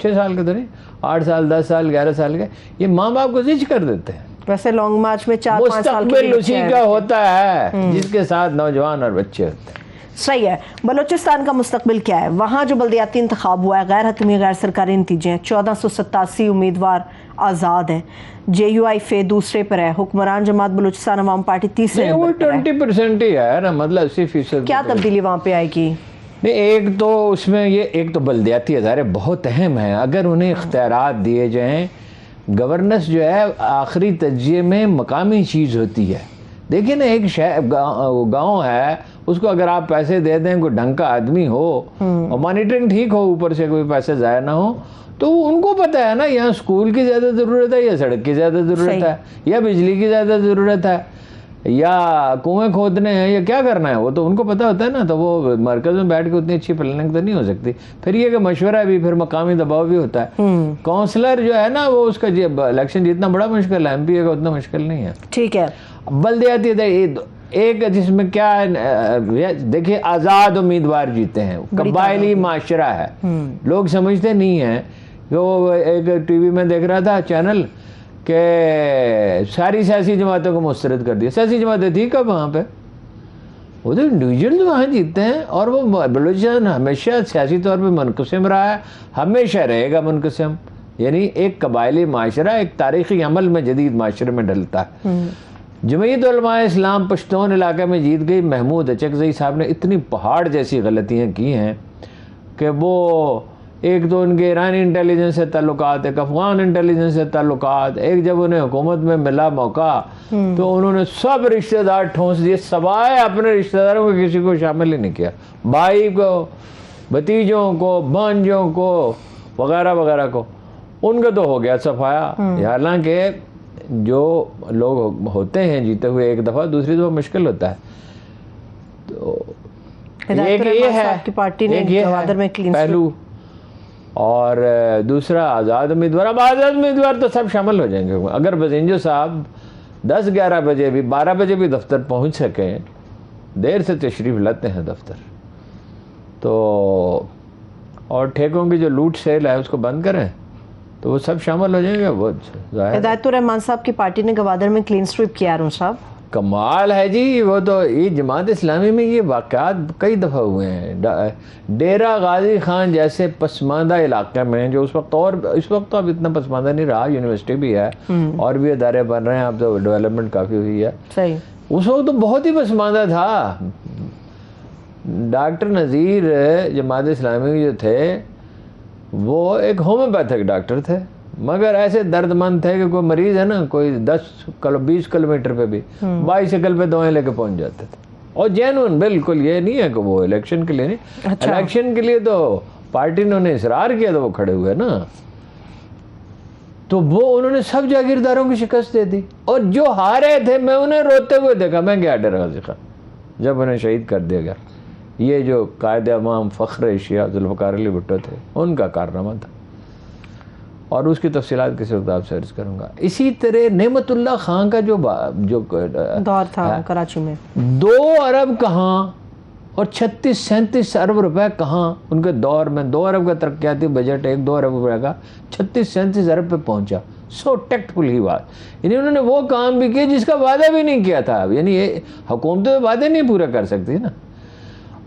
6 سال کے تو نہیں، 8 سال 10 سال 11 سال کے، یہ ماں باپ کو زج کر دیتے ہیں. ویسے لانگ مارچ میں 4-5 سال کے مستقبل اسی کا ہوتا ہے جس کے ساتھ نوجوان اور بچے ہوتے ہیں. صحیح ہے. بلوچستان کا مستقبل کیا ہے؟ وہاں جو بلدیاتی انتخاب ہوا ہے، غیر حتمی غیر سرکاری نتیجے ہیں، 1487 امیدوار آزاد ہیں، جے یو آئی فے دوسرے پر ہے، حکمران جماعت بلوچستان عوام پارٹی تیسرے نمبر پر ہے. 20% ہی ہے نا، مطلب 80%. کیا تبدیلی وہاں پہ آئے گی؟ نہیں ایک تو اس میں یہ ایک تو بلدیاتی ادارے بہت اہم ہیں، اگر انہیں اختیارات دیے جائیں. گورننس جو ہے آخری تجزیے میں مقامی چیز ہوتی ہے. دیکھیں نا ایک گاؤں ہے، اس کو اگر آپ پیسے دے دیں، کوئی ڈھنگ کا آدمی ہو اور مانیٹرنگ ٹھیک ہو، اوپر سے کوئی پیسے ضائع نہ ہو، تو ان کو پتہ ہے نا یہاں اسکول کی زیادہ ضرورت ہے یا سڑک کی زیادہ ضرورت ہے یا بجلی کی زیادہ ضرورت ہے یا کنویں کھودنے ہیں یا کیا کرنا ہے، وہ تو ان کو پتہ ہوتا ہے نا. تو وہ مرکز میں بیٹھ کے اتنی اچھی پلاننگ تو نہیں ہو سکتی. پھر یہ کہ مشورہ بھی، پھر مقامی دباؤ بھی ہوتا ہے. کونسلر جو ہے نا وہ اس کا الیکشن جتنا بڑا مشکل ہے، ایم پی اے کا اتنا مشکل نہیں ہے. ٹھیک ہے. بلدیاتی ایک جس میں کیا ہے، دیکھیے آزاد امیدوار جیتے ہیں، قبائلی معاشرہ ہے. لوگ سمجھتے نہیں ہیں کہ وہ ایک ٹی وی میں دیکھ رہا تھا چینل کہ ساری سیاسی جماعتوں کو مسترد کر دیا. سیاسی جماعتیں تھی کب وہاں پہ؟ وہ تو انڈیویجول وہاں جیتے ہیں، اور وہ بلوچستان ہمیشہ سیاسی طور پہ منقسم رہا ہے، ہمیشہ رہے گا منقسم. یعنی ایک قبائلی معاشرہ ایک تاریخی عمل میں جدید معاشرے میں ڈلتا ہے. جمعیت علماء اسلام پشتون علاقے میں جیت گئی. محمود اچکزئی صاحب نے اتنی پہاڑ جیسی غلطیاں کی ہیں کہ وہ ایک تو ان کے ایرانی انٹیلیجنس سے تعلقات، ایک افغان انٹیلیجنس سے تعلقات، ایک جب انہیں حکومت میں ملا موقع تو انہوں نے سب رشتہ دار ٹھونس دیے، سوائے اپنے رشتہ داروں کو کسی کو شامل ہی نہیں کیا، بھائی کو، بھتیجوں کو، بھانجوں کو وغیرہ وغیرہ کو. ان کا تو ہو گیا صفایا. حالانکہ جو لوگ ہوتے ہیں جیتے ہوئے ایک دفعہ، دوسری دفعہ مشکل ہوتا ہے. تو ایک یہ ہے پہلو، اور دوسرا آزاد امیدوار. اب آزاد امیدوار تو سب شامل ہو جائیں گے. اگر بزنجو صاحب 10-11 بجے بھی 12 بجے بھی دفتر پہنچ سکیں، دیر سے تشریف لاتے ہیں دفتر، تو اور ٹھیکوں کی جو لوٹ سیل ہے اس کو بند کریں تو وہ سب شامل ہو جائیں گے. وہ ہدایت الرحمان صاحب کی پارٹی نے گوادر میں کلین سویپ کیا. ارون صاحب کمال ہے جی. وہ تو یہ جماعت اسلامی میں یہ واقعات کئی دفعہ ہوئے ہیں. ڈیرہ غازی خان جیسے پسماندہ علاقے میں جو اس وقت تو اب اتنا پسماندہ نہیں رہا، یونیورسٹی بھی ہے اور بھی ادارے بن رہے ہیں، اب تو ڈیولپمنٹ کافی ہوئی ہے. صحیح. اس وقت تو بہت ہی پسماندہ تھا. ڈاکٹر نذیر جماعت اسلامی جو تھے وہ ایک ہومیوپیتھک ڈاکٹر تھے، مگر ایسے درد مند تھے کہ کوئی مریض ہے نا، کوئی 10-20 کلومیٹر پہ بھی بائیسیکل پہ دوائیں لے کے پہنچ جاتے تھے. اور جینون بالکل، یہ نہیں ہے کہ وہ الیکشن کے لیے نہیں، الیکشن کے لیے تو پارٹی نے انہیں اصرار کیا تو وہ کھڑے ہوئے نا. تو وہ انہوں نے سب جاگیرداروں کی شکست دے دی، اور جو ہارے تھے میں انہیں روتے ہوئے دیکھا. میں گیا ڈیرہ غازی خان جب انہیں شہید کر دیا گیا. یہ جو قائد امام فخر ایشیا ذوالفقار علی بھٹو تھے، ان کا کارنامہ تھا، اور اس کی تفصیلات کسی وقت آپ سے عرض کروں گا. اسی طرح نعمت اللہ خان کا جو دور تھا کراچی میں، 2 ارب کہاں اور 36-37 ارب روپے کہاں ان کے دور میں. 2 ارب کا ترقیاتی بجٹ 1-2 ارب روپے کا 36-37 ارب پہ پہنچا. سو ٹیکٹفل ہی بات، یعنی انہوں نے وہ کام بھی کیا جس کا وعدہ بھی نہیں کیا تھا. یعنی یہ حکومتیں وعدے نہیں پورا کر سکتی نا.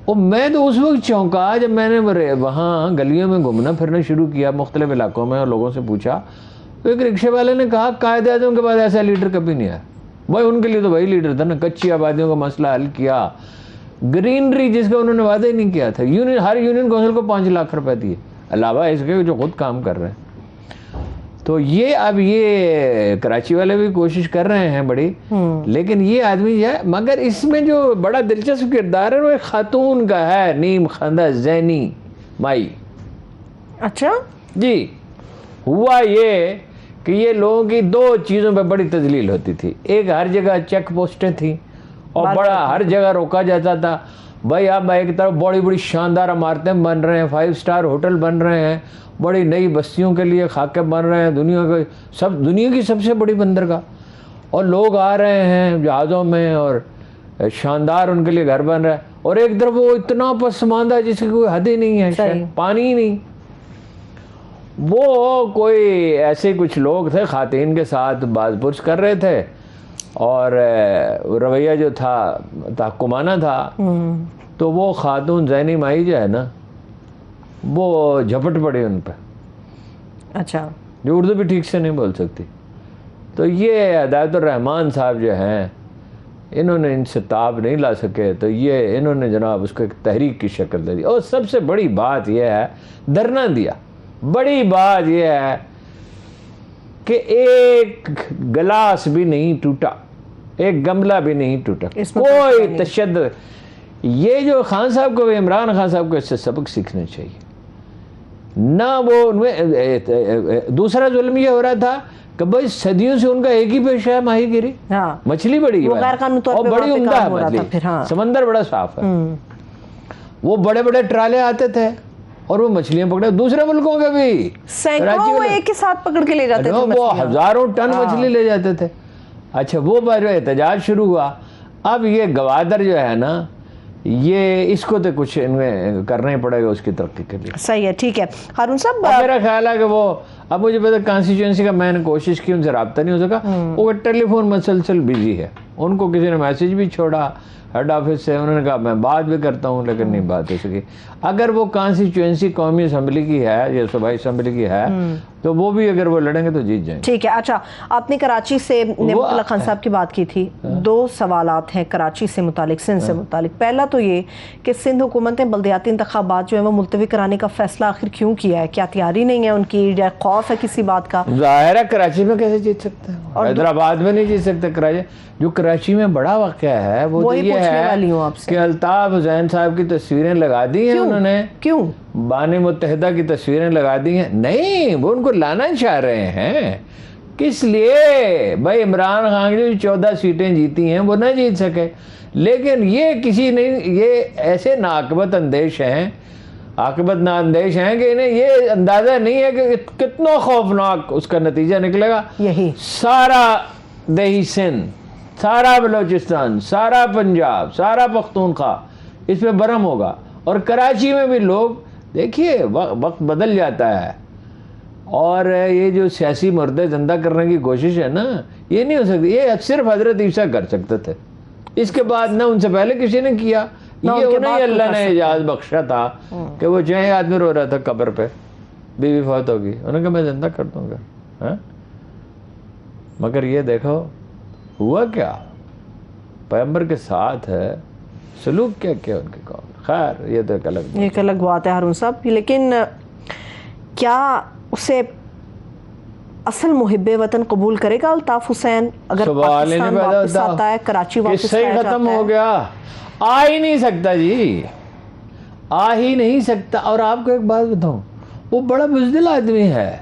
اور میں تو اس وقت چونکا جب میں نے وہاں گلیوں میں گھومنا پھرنا شروع کیا مختلف علاقوں میں اور لوگوں سے پوچھا تو ایک رکشے والے نے کہا قائد اعظم کے بعد ایسا لیڈر کبھی نہیں آیا. بھائی ان کے لیے تو وہی لیڈر تھا نا، کچی آبادیوں کا مسئلہ حل کیا، گرینری جس کا انہوں نے وعدہ ہی نہیں کیا تھا. ہر یونین کونسل کو 5 لاکھ روپے دیے علاوہ اس کے جو خود کام کر رہے ہیں. تو یہ اب یہ کراچی والے بھی کوشش کر رہے ہیں بڑی، لیکن یہ آدمی جو ہے، مگر اس میں جو بڑا دلچسپ کردار ہے وہ ایک خاتون کا ہے، نیم خندہ زینی مائی. اچھا جی، ہوا یہ کہ یہ لوگوں کی 2 چیزوں پہ بڑی تذلیل ہوتی تھی. ایک ہر جگہ چیک پوسٹیں تھیں اور بڑا ہر جگہ روکا جاتا تھا. بھائی اب ایک طرف بڑی بڑی شاندار عمارتیں بن رہے ہیں، 5 اسٹار ہوٹل بن رہے ہیں، بڑی نئی بستیوں کے لیے خاکے بن رہے ہیں، دنیا کی سب سے بڑی بندرگاہ، اور لوگ آ رہے ہیں جہازوں میں اور شاندار ان کے لیے گھر بن رہا ہے. اور ایک طرف وہ اتنا پسماندہ جس کی کوئی حد ہی نہیں ہے، پانی ہی نہیں. وہ کوئی ایسے کچھ لوگ تھے خواتین کے ساتھ باز پرس کر رہے تھے اور رویہ جو تھا تحکمانہ تھا. تو وہ خاتون زینی مائی جو ہے نا وہ جھپٹ پڑی ان پہ. اچھا، جو اردو بھی ٹھیک سے نہیں بول سکتی. تو یہ ہدایت الرحمان صاحب جو ہیں انہوں نے ان سے تاب نہیں لا سکے، تو یہ انہوں نے جناب اس کو ایک تحریک کی شکل دے دی. اور سب سے بڑی بات یہ ہے، دھرنا دیا. بڑی بات یہ ہے کہ ایک گلاس بھی نہیں ٹوٹا، ایک گملہ بھی نہیں ٹوٹا، کوئی تشدد. یہ جو خان صاحب کو، عمران خان صاحب کو اس سے سبق سیکھنا چاہیے. نہ وہ دوسرا ظلم یہ ہو رہا تھا کہ بھائی صدیوں سے ان کا ایک ہی پیشہ ہے ماہی گیری. مچھلی بڑی اور بڑی عمدہ ہے مچھلی، سمندر بڑا صاف ہے. وہ بڑے بڑے ٹرالے آتے تھے اور وہ مچھلیاں پکڑے، دوسرے ملکوں کے بھی سینکڑوں ایک کے ساتھ پکڑ کے لے جاتے تھے، وہ 1000 ٹن مچھلی لے جاتے تھے. اچھا، وہ جو احتجاج شروع ہوا. اب یہ گوادر جو ہے نا، یہ اس کو تو کچھ ان میں کرنا ہی پڑے گا اس کی ترقی کے لیے. صحیح ہے، ٹھیک ہے. ہارون صاحب، میرا خیال ہے کہ وہ اب مجھے پتا کانسٹیچوئنسی کا میں نے کوشش کی، ان سے رابطہ نہیں ہو سکا. وہ ٹیلی فون مسلسل بزی ہے، ان کو کسی نے میسج بھی چھوڑا ہیڈ آفس سے، انہوں نے کہا میں بات بھی کرتا ہوں لیکن نہیں بات ہو سکی. اگر وہ کانسٹیچوئنسی قومی اسمبلی کی ہے یا صوبائی اسمبلی کی ہے تو وہ بھی اگر وہ لڑیں گے تو جیت جائیں گے. ٹھیک ہے. اچھا، آپ نے کراچی سے نعمت اللہ خان صاحب کی بات کی تھی. 2 سوالات ہیں کراچی سے متعلق، سندھ سے متعلق. پہلا تو یہ کہ سندھ حکومت نے بلدیاتی انتخابات جو ہے وہ ملتوی کرانے کا فیصلہ آخر کیوں کیا ہے؟ کیا تیاری نہیں ہے ان کی یا خوف ہے کسی بات کا؟ ظاہر ہے کراچی میں کیسے جیت سکتے ہیں، حیدرآباد میں نہیں جیت سکتے. جو کراچی میں بڑا واقعہ ہے وہ یہ ہے کہ الطاف حسین صاحب کی تصویریں لگا دی ہیں انہوں نے. کیوں؟ بانی متحدہ کی تصویریں لگا دی ہیں. نہیں، وہ ان کو لانا چاہ رہے ہیں. کس لیے؟ بھائی عمران خان جو 14 سیٹیں جیتی ہیں وہ نہ جیت سکے، لیکن یہ کسی نہیں، یہ ایسے ناعاقبت اندیش ہیں، عاقبت نا اندیش ہیں کہ انہیں یہ اندازہ نہیں ہے کہ کتنا خوفناک اس کا نتیجہ نکلے گا. یہی سارا دیہی سندھ، سارا بلوچستان، سارا پنجاب، سارا پختونخوا اس پہ برہم ہوگا. اور کراچی میں بھی لوگ دیکھیے وقت بدل جاتا ہے، اور یہ جو سیاسی مردے زندہ کرنے کی کوشش ہے نا، یہ نہیں ہو سکتی. یہ صرف حضرت عیسیٰ کر سکتے تھے، اس کے بعد نہ ان سے پہلے کسی نے کیا. یہ انہیں اللہ نے اجازت بخشا تھا کہ وہ جو آدمی رو رہا تھا قبر پہ، بیوی فوت ہوگی، انہوں نے کہا میں زندہ کر دوں گا. مگر یہ دیکھو ہوا کیا، پیغمبر کے ساتھ ہے، سلوک کیا کیا ان کے قوم. خیر یہ تو ایک الگ بات ہے ہارون صاحب. لیکن کیا اسے اصل محب وطن قبول کرے گا الطاف حسین اگر پاکستان واپس آتا ہے، کراچی واپس آیا جاتا ہے؟ ختم ہو گیا، آ ہی نہیں سکتا جی، آ ہی نہیں سکتا. اور آپ کو ایک بات بتاؤں، وہ بڑا بزدل آدمی ہے.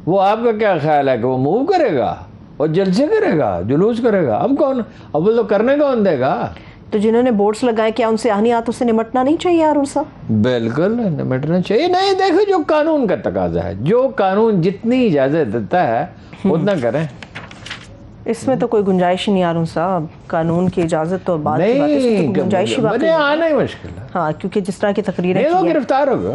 وہ آپ کا کیا خیال ہے کہ وہ موو کرے گا اور جلسے کرے گا، جلوس کرے گا؟ اب کون، اب وہ تو کرنے کون دے گا؟ تو جنہوں نے بورڈز لگائے کیا ان سے آہنیاتوں سے نمٹنا نہیں چاہیے ہارون صاحب؟ بالکل نمٹنا چاہیے. نہیں دیکھو، جو قانون کا تقاضا ہے، جو قانون جتنی اجازت دیتا ہے اتنا کریں. اس میں تو کوئی گنجائش نہیں ہارون صاحب، قانون کی اجازت تو بعد کی بات ہے، گنجائش ہی باقی آنا ہی مشکل ہے. ہاں، کیونکہ جس طرح کی تقریریں گرفتار ہوگا.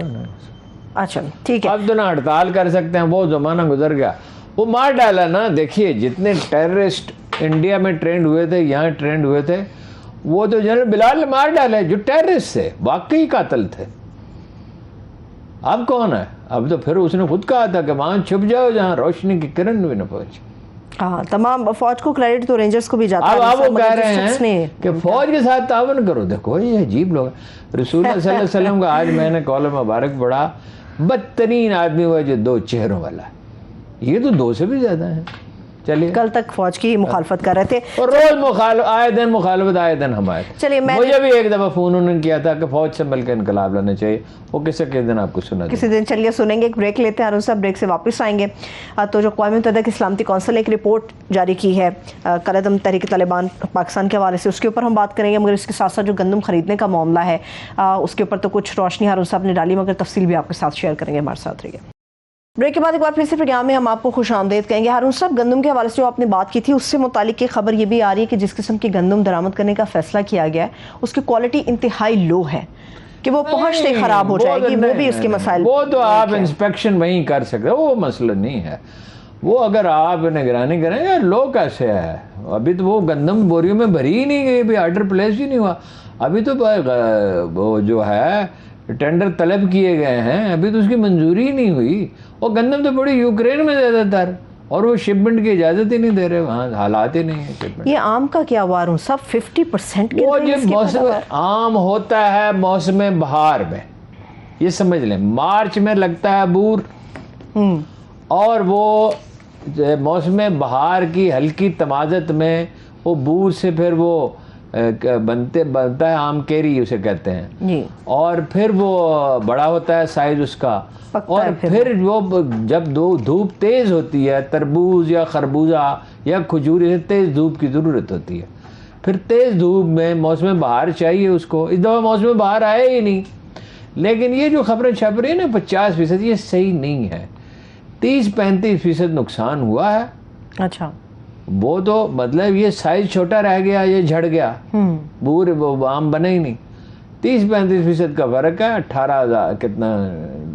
اچھا ٹھیک ہے، اب تو نہ ہڑتال کر سکتے ہیں، وہ زمانہ گزر گیا. وہ مار ڈالا نا. دیکھیے جتنے ٹیررسٹ انڈیا میں ٹرینڈ ہوئے تھے, یہاں ٹرینڈ ہوئے تھے, وہ تو جنرل بلال نے مار ڈالے جو ٹیررسٹ تھے, واقعی قاتل تھے. اب کون ہے؟ اب تو پھر اس نے خود کہا تھا کہ وہاں چھپ جاؤ جہاں روشنی کی کرن بھی نہ پہنچے. ہاں, تمام فوج کو کریڈٹ تو رینجرز کو بھی جاتا ہے. اب آپ وہ کہہ رہے ہیں کہ فوج کے ساتھ تعاون کرو. دیکھو یہ عجیب لوگ ہیں. رسول اللہ صلی اللہ علیہ وسلم کا آج میں نے قول مبارک پڑھا, بدترین آدمی ہوا جو 2 چہروں والا ہے. یہ تو 2 سے بھی زیادہ ہیں. چلیے, کل تک فوج کی مخالفت کر رہے تھے اور روز آئے دن مخالفت, آئے دن حمایت. چلیے, مجھے بھی ایک دفعہ فون انہوں نے کیا تھا کہ فوج سے مل کے انقلاب لانا چاہیے. وہ کسی دن آپ کو سنا کسی دن. چلیے سنیں گے, ایک بریک لیتے ہیں ہارون صاحب, بریک سے واپس آئیں گے. تو جو اقوام متحدہ کی سلامتی کونسل نے ایک رپورٹ جاری کی ہے کالعدم تحریک طالبان پاکستان کے حوالے سے, اس کے اوپر ہم بات کریں گے. مگر اس کے ساتھ ساتھ جو گندم خریدنے کا معاملہ ہے اس کے اوپر تو کچھ روشنی ہارون صاحب نے ڈالی, مگر تفصیل بھی آپ کے ساتھ شیئر کریں گے. ہمارے ساتھ رہیے. بریک کے بعد ایک بار پھر سے پروگرام میں ہم آپ کو خوش آمدید کہیں گے. ہارون صاحب, گندم کے حوالے سے جو آپ نے بات کی تھی اس سے متعلق ایک خبر یہ بھی آ رہی ہے کہ جس قسم کی گندم درآمد کرنے کا فیصلہ کیا گیا ہے اس کی کوالٹی انتہائی لو ہے, کہ وہ پہنچتے خراب ہو جائے گی. وہ بھی اس کے مسائل, وہ تو آپ انسپیکشن وہیں کر سکتے, وہ مسئلہ نہیں ہے. وہ اگر آپ نگرانی کریں گے, لو کیسے ہے؟ ابھی تو وہ گندم بوریوں میں بھری ہی نہیں گئی, ابھی آرڈر پلیس ہی نہیں ہوا. ابھی تو وہ جو ہے ٹینڈر طلب کیے گئے ہیں, ابھی تو اس کی منظوری ہی نہیں ہوئی. وہ گندم تو بڑی یوکرین میں زیادہ تر, اور وہ شپمنٹ کی اجازت ہی نہیں دے رہے, وہاں حالات ہی نہیں ہے. یہ آم کا کیا ہوا ہارون صاحب؟ 50% وہ جو موسم عام ہوتا ہے موسم بہار میں, یہ سمجھ لیں مارچ میں لگتا ہے بور, اور وہ موسم بہار کی ہلکی تمازت میں وہ بور سے پھر وہ بنتا ہے آم کیری اسے کہتے ہیں, اور پھر وہ بڑا ہوتا ہے سائز اس کا, اور پھر وہ جب دھوپ تیز ہوتی ہے, تربوز یا خربوزہ یا کھجور, تیز دھوپ کی ضرورت ہوتی ہے. پھر تیز دھوپ میں موسم بہار چاہیے اس کو. اس دفعہ موسم بہار آئے ہی نہیں. لیکن یہ جو خبریں چھپ رہی ہیں نا 50%, یہ صحیح نہیں ہے. 30-35% نقصان ہوا ہے. اچھا, وہ تو مطلب یہ سائز چھوٹا رہ گیا, یہ جھڑ گیا, بور وہ آم بنے ہی نہیں. 30-35% کا فرق ہے. 18,000 کتنا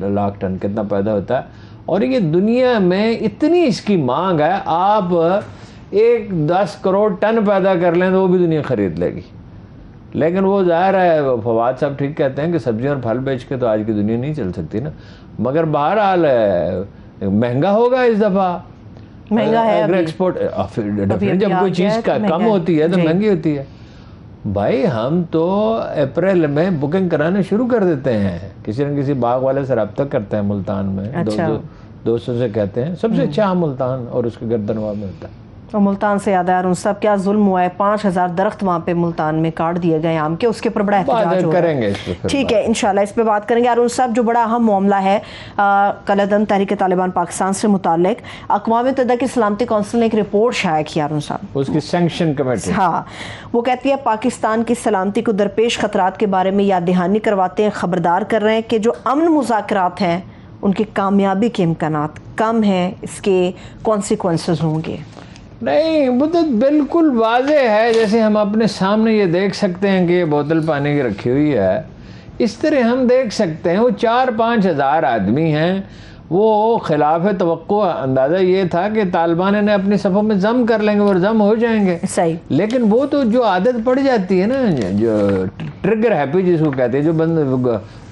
لاکھ ٹن کتنا پیدا ہوتا ہے, اور یہ دنیا میں اتنی اس کی مانگ ہے. آپ 10 کروڑ ٹن پیدا کر لیں تو وہ بھی دنیا خرید لے گی. لیکن وہ ظاہر ہے, فواد صاحب ٹھیک کہتے ہیں کہ سبزیاں اور پھل بیچ کے تو آج کی دنیا نہیں چل سکتی نا. مگر بہرحال مہنگا ہوگا اس دفعہ, مہنگا ہے ایکسپورٹ. جب کوئی چیز کم ہوتی ہے تو مہنگی ہوتی ہے. بھائی ہم تو اپریل میں بکنگ کرانے شروع کر دیتے ہیں, کسی نہ کسی باغ والے سے رابطہ کرتے ہیں ملتان میں, دوستوں سے کہتے ہیں سب سے اچھا ملتان اور اس کے گردنوا میں ہوتا ہے. اور ملتان سے یاد ہے ہارون صاحب, کیا ظلم ہوا ہے, 5,000 درخت وہاں پہ ملتان میں کاٹ دیے گئے آم کے, اس کے اوپر بڑا احتجاج ہو رہا ہے. ٹھیک ہے, انشاءاللہ اس پہ بات کریں گے. ہارون صاحب, جو بڑا اہم معاملہ ہے کالعدم تحریک طالبان پاکستان سے متعلق, اقوام متحدہ کی سلامتی کونسل نے ایک رپورٹ شائع کی ہارون صاحب, اس کی سینکشن کمیٹی. ہاں, وہ کہتی ہے پاکستان کی سلامتی کو درپیش خطرات کے بارے میں یاد دہانی کرواتے ہیں, خبردار کر رہے ہیں کہ جو امن مذاکرات ہیں ان کی کامیابی کے امکانات کم ہیں, اس کے کانسیکوینسز ہوں گے. نہیں, وہ تو بالکل واضح ہے. جیسے ہم اپنے سامنے یہ دیکھ سکتے ہیں کہ یہ بوتل پانی کی رکھی ہوئی ہے, اس طرح ہم دیکھ سکتے ہیں وہ 4-5 ہزار آدمی ہیں. وہ خلاف توقع اندازہ یہ تھا کہ طالبان نے اپنی صفوں میں ضم کر لیں گے اور ضم ہو جائیں گے. صحیح. لیکن وہ تو جو عادت پڑ جاتی ہے نا, جو ٹرگر ہیپی جس کو کہتے ہیں, جو بند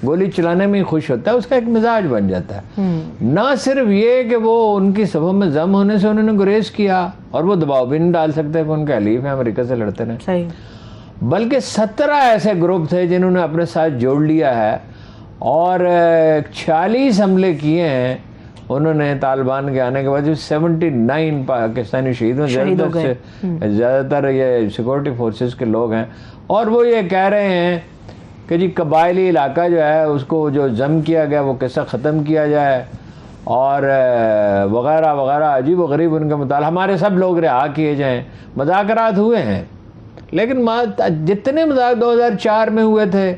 گولی چلانے میں ہی خوش ہوتا ہے, اس کا ایک مزاج بن جاتا ہے. نہ صرف یہ کہ وہ ان کی صفوں میں ضم ہونے سے انہوں نے گریز کیا, اور وہ دباؤ بھی نہیں ڈال سکتے کہ ان کے حلیف ہیں امریکہ سے لڑتے رہے. صحیح. بلکہ 17 ایسے گروپ تھے جنہوں نے اپنے ساتھ جوڑ لیا ہے, اور 46 حملے کیے ہیں انہوں نے طالبان کے آنے کے بعد. 79 پاکستانی شہید ہوئے, زیادہ تر یہ سیکورٹی فورسز کے لوگ ہیں. اور وہ یہ کہہ رہے ہیں کہ جی قبائلی علاقہ جو ہے اس کو جو ضم کیا گیا وہ کیسا ختم کیا جائے, اور وغیرہ وغیرہ عجیب و غریب ان کا مطالعہ, ہمارے سب لوگ رہا کیے جائیں. مذاکرات ہوئے ہیں, لیکن جتنے مذاکرات 2004 میں ہوئے تھے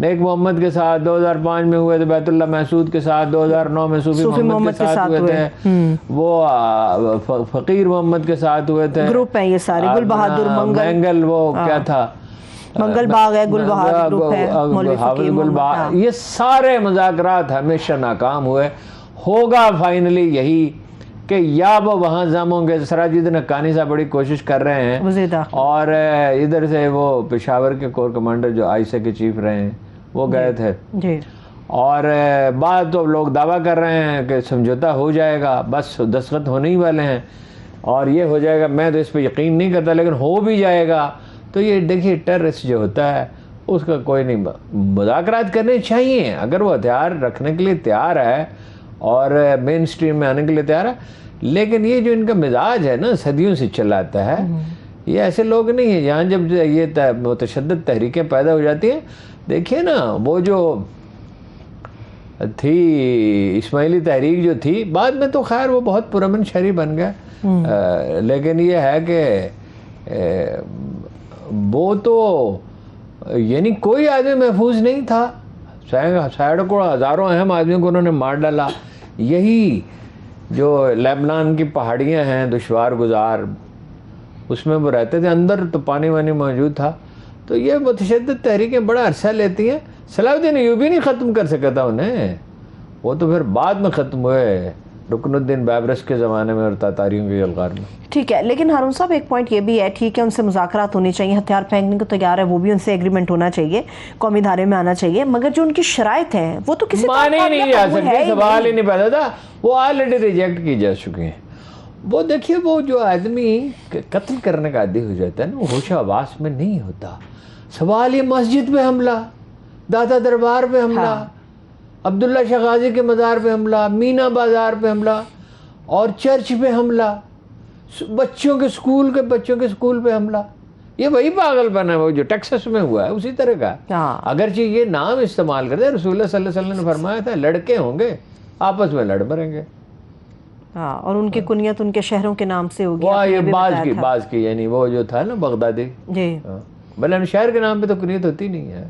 نیک محمد کے ساتھ, 2005 میں ہوئے تھے بیت اللہ محسود کے ساتھ, 2009 میں صوفی محمد کے ساتھ ہوئے تھے, وہ فقیر محمد کے ساتھ ہوئے تھے. گروپ ہیں یہ سارے, گل بہادر منگل, وہ کیا تھا, منگل باغ ہے, گل بہادر گروپ ہے, حافظ گل باغ. یہ سارے مذاکرات ہمیشہ ناکام ہوئے. ہوگا فائنلی یہی کہ یا وہ وہاں ضم ہوں گے. سراج الدین حقانی صاحب بڑی کوشش کر رہے ہیں, وزیر داخلہ, اور ادھر سے وہ پشاور کے کور کمانڈر جو آئیسے کے چیف رہے ہیں وہ گئے تھے, جی, اور بعد تو لوگ دعویٰ کر رہے ہیں کہ سمجھوتا ہو جائے گا, بس دستخط ہونے ہی والے ہیں اور یہ ہو جائے گا. میں تو اس پہ یقین نہیں کرتا, لیکن ہو بھی جائے گا. تو یہ دیکھیے ٹیررسٹ جو ہوتا ہے اس کا کوئی نہیں, مذاکرات کرنے چاہیے اگر وہ ہتھیار رکھنے کے لیے تیار ہے اور مین سٹریم میں آنے کے لیے تیار ہے. لیکن یہ جو ان کا مزاج ہے نا صدیوں سے چلا آتا ہے, یہ ایسے لوگ نہیں ہیں. یہاں جب یہ متشدد تحریکیں پیدا ہو جاتی ہیں, دیکھیے نا وہ جو تھی اسماعیلی تحریک جو تھی, بعد میں تو خیر وہ بہت پرامن شہری بن گئے, لیکن یہ ہے کہ وہ تو یعنی کوئی آدمی محفوظ نہیں تھا. سینکڑوں ہزاروں اہم آدمیوں کو انہوں نے مار ڈالا. یہی جو لیبنان کی پہاڑیاں ہیں دشوار گزار, اس میں وہ رہتے تھے, اندر تو پانی وانی موجود تھا. تو یہ متشدد تحریکیں بڑا عرصہ لیتی ہیں. صلاح الدین ایوبی نہیں ختم کر سکا تھا انہیں, وہ تو پھر بعد میں ختم ہوئے رکن الدین بابرس کے زمانے میں اور تاتاریوں کے یلغار میں. ٹھیک ہے, لیکن ہارون صاحب ایک پوائنٹ یہ بھی ہے, ٹھیک ہے ان سے مذاکرات ہونے چاہیے, ہتھیار پھینکنے کو تیار ہے, وہ بھی ان سے ایگریمنٹ ہونا چاہیے, قومی دھارے میں آنا چاہیے, مگر جو ان کی شرائط ہیں وہ تو کسی مانے ہی نہیں جا سکتے, سوال ہی نہیں پیدا تھا. وہ آلریڈی ریجیکٹ کی جا چکے ہیں. وہ دیکھیے وہ جو آدمی قتل کرنے کا عادی ہو جاتا ہے نا, وہ ہوش و حواس میں نہیں ہوتا. سوال یہ مسجد پہ حملہ, دادا دربار پہ حملہ, عبداللہ شاہ غازی کے مزار پہ حملہ, مینا بازار پہ حملہ اور چرچ پہ حملہ, بچوں کے سکول پہ حملہ. یہ وہی پاگل پن ہے وہ جو ٹیکسس میں ہوا ہے, اسی طرح کا. اگرچہ یہ نام استعمال کرتے ہیں, رسول اللہ صلی اللہ علیہ وسلم نے فرمایا تھا لڑکے ہوں گے آپس میں لڑ مریں گے. ہاں, اور ان کی کنیت ان کے شہروں کے نام سے ہوگی. وہ یہ باز کی یعنی وہ جو تھا نا بغدادی, جی, بلکہ شہر کے نام پہ تو کنیت ہوتی نہیں ہے,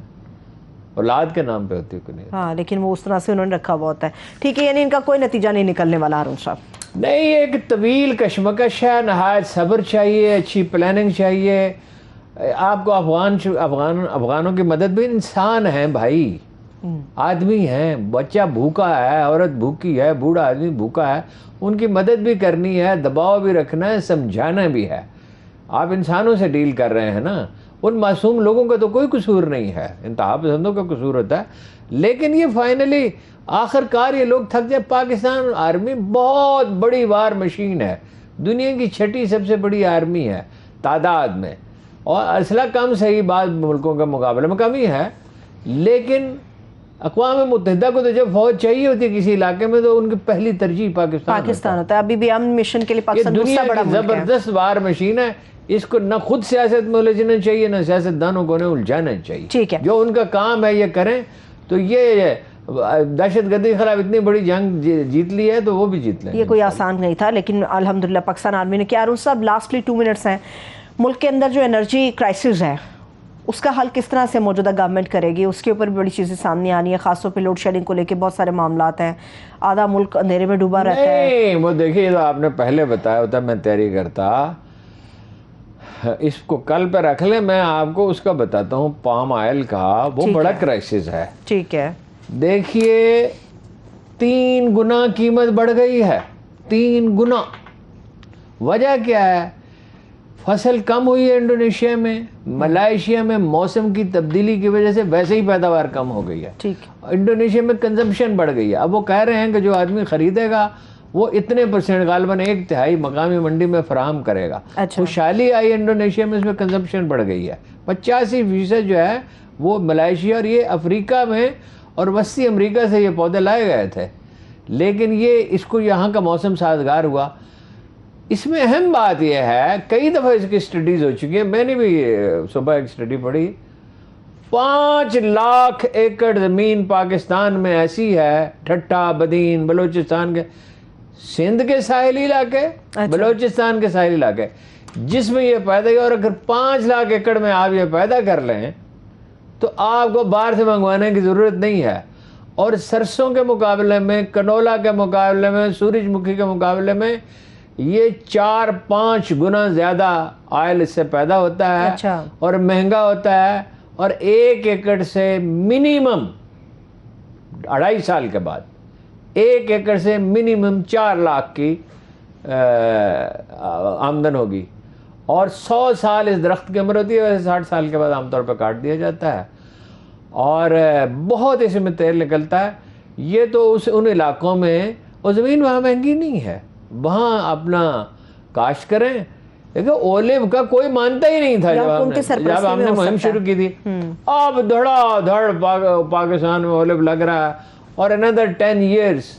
اولاد کے نام پہ ہوتی ہے کنیت. ہاں, لیکن وہ اس طرح سے انہوں نے رکھا ہوا ہوتا ہے. ٹھیک ہے, یعنی ان کا کوئی نتیجہ نہیں نکلنے والا ہارون صاحب. نہیں, ایک طویل کشمکش ہے, نہایت صبر چاہیے, اچھی پلاننگ چاہیے. آپ کو افغانوں کی مدد بھی, انسان ہیں بھائی, آدمی ہیں, بچہ بھوکا ہے, عورت بھوکی ہے, بوڑھا آدمی بھوکا ہے, ان کی مدد بھی کرنی ہے, دباؤ بھی رکھنا ہے, سمجھانا بھی ہے. آپ انسانوں سے ڈیل کر رہے ہیں نا, ان معصوم لوگوں کا تو کوئی قصور نہیں ہے, انتہا پسندوں کا قصور ہوتا ہے. لیکن یہ فائنلی آخر کار یہ لوگ تھک جائے. پاکستان آرمی بہت بڑی وار مشین ہے, دنیا کی 6ٹھی سب سے بڑی آرمی ہے تعداد میں, اور اسلحہ کم صحیح بعض ملکوں کے مقابلے میں کمی ہے, لیکن اقوام متحدہ کو تو جب فوج چاہیے ہوتی ہے کسی علاقے میں تو ان کی پہلی ترجیح پاکستان ہوتا ہے. ابھی بھی امن مشن کے لیے پاکستان دنیا کی زبردست وار مشین ہے. اس کو نہ خود سیاست میں الجھنا چاہیے, نہ سیاست دانوں کو انہیں الجھانا چاہیے. ٹھیک ہے, جو ان کا کام ہے یہ کریں. تو یہ دہشت گردی کے خلاف اتنی بڑی جنگ جیت لی ہے تو وہ بھی جیت لیں. یہ کوئی آسان نہیں تھا, لیکن الحمدللہ پاکستان آرمی نے کیا. ہارون صاحب لاسٹلی 2 منٹس ہیں, ملک کے اندر جو انرجی کرائسس ہے اس کا حل کس طرح سے موجودہ گورنمنٹ کرے گی؟ اس کے اوپر بھی بڑی چیزیں سامنے آنی ہے, خاص طور پہ لوڈ شیڈنگ کو لے کے بہت سارے معاملات ہیں, آدھا ملک اندھیرے میں ڈوبا رہتا ہے. نہیں, وہ دیکھیے تو آپ نے پہلے بتایا ہوتا میں تیاری کرتا, اس کو کل پہ رکھ لیں, میں آپ کو اس کا بتاتا ہوں. پام آئل کا وہ بڑا کرائسس ہے. ٹھیک ہے, دیکھیے 3 گنا قیمت بڑھ گئی ہے, 3 گنا. وجہ کیا ہے؟ فصل کم ہوئی ہے انڈونیشیا میں, ملائیشیا میں موسم کی تبدیلی کی وجہ سے ویسے ہی پیداوار کم ہو گئی ہے. ٹھیک, انڈونیشیا میں کنزمپشن بڑھ گئی ہے. اب وہ کہہ رہے ہیں کہ جو آدمی خریدے گا وہ اتنے % غالباً 1/3 مقامی منڈی میں فراہم کرے گا. خوشحالی آئی انڈونیشیا میں, اس میں کنزمپشن بڑھ گئی ہے. 85% جو ہے وہ ملائیشیا اور یہ افریقہ میں اور وسطی امریکہ سے یہ پودے لائے گئے تھے, لیکن یہ اس کو یہاں کا موسم سازگار ہوا. اس میں اہم بات یہ ہے, کئی دفعہ اس کی اسٹڈیز ہو چکی ہیں, میں نے بھی صبح ایک اسٹڈی پڑھی, 5 لاکھ ایکڑ زمین پاکستان میں ایسی ہے, ٹھٹھا, بدین, بلوچستان کے, سندھ کے ساحلی علاقے, بلوچستان کے ساحلی علاقے, جس میں یہ پیدا کیا. اور اگر 5 لاکھ ایکڑ میں آپ یہ پیدا کر لیں تو آپ کو باہر سے منگوانے کی ضرورت نہیں ہے. اور سرسوں کے مقابلے میں, کنولا کے مقابلے میں, سورج مکھی کے مقابلے میں یہ 4-5 گنا زیادہ آئل اس سے پیدا ہوتا ہے اور مہنگا ہوتا ہے. اور 1 ایکڑ سے منیمم 2.5 سال کے بعد 1 ایکڑ سے منیمم 4 لاکھ کی آمدن ہوگی، اور 100 سال اس درخت کی عمر ہوتی ہے، ویسے 60 سال کے بعد عام طور پہ کاٹ دیا جاتا ہے، اور بہت اس میں تیل نکلتا ہے۔ یہ تو ان علاقوں میں وہ زمین وہاں مہنگی نہیں ہے، وہاں اپنا کاشت کریں، لیکن اولیو کا کوئی مانتا ہی نہیں تھا جب ہم نے مہم شروع کی تھی۔ اب دھڑا دھڑ پاکستان میں اولیو لگ رہا ہے، اور another 10 years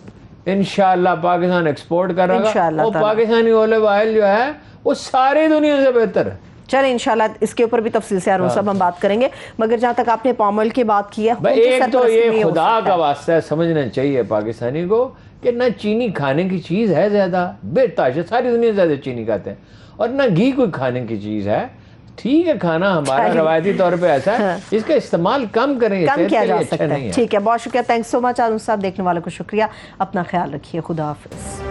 انشاءاللہ پاکستان ایکسپورٹ کر رہا ہے، اور پاکستانی اولیو آئل جو ہے وہ ساری دنیا سے بہتر ہے۔ چلیں انشاءاللہ اس کے اوپر بھی تفصیل سے ہارون صاحب ہم بات کریں گے، مگر جہاں تک آپ نے پام آئل کی بات کی ہے، ایک تو یہ خدا کا واسطہ ہے، سمجھنا چاہیے پاکستانی کو کہ نہ چینی کھانے کی چیز ہے زیادہ، بے تاش ہے، ساری دنیا زیادہ چینی کھاتے ہیں، اور نہ گھی کوئی کھانے کی چیز ہے۔ ٹھیک ہے کھانا ہمارا روایتی طور پہ ایسا ہے، اس کا استعمال کم کریں، کم کیا جا سکتا ہے۔ ٹھیک ہے، بہت شکریہ، تھینکس سو مچ ہارون صاحب، دیکھنے والوں کو شکریہ، اپنا خیال رکھیے، خدا حافظ۔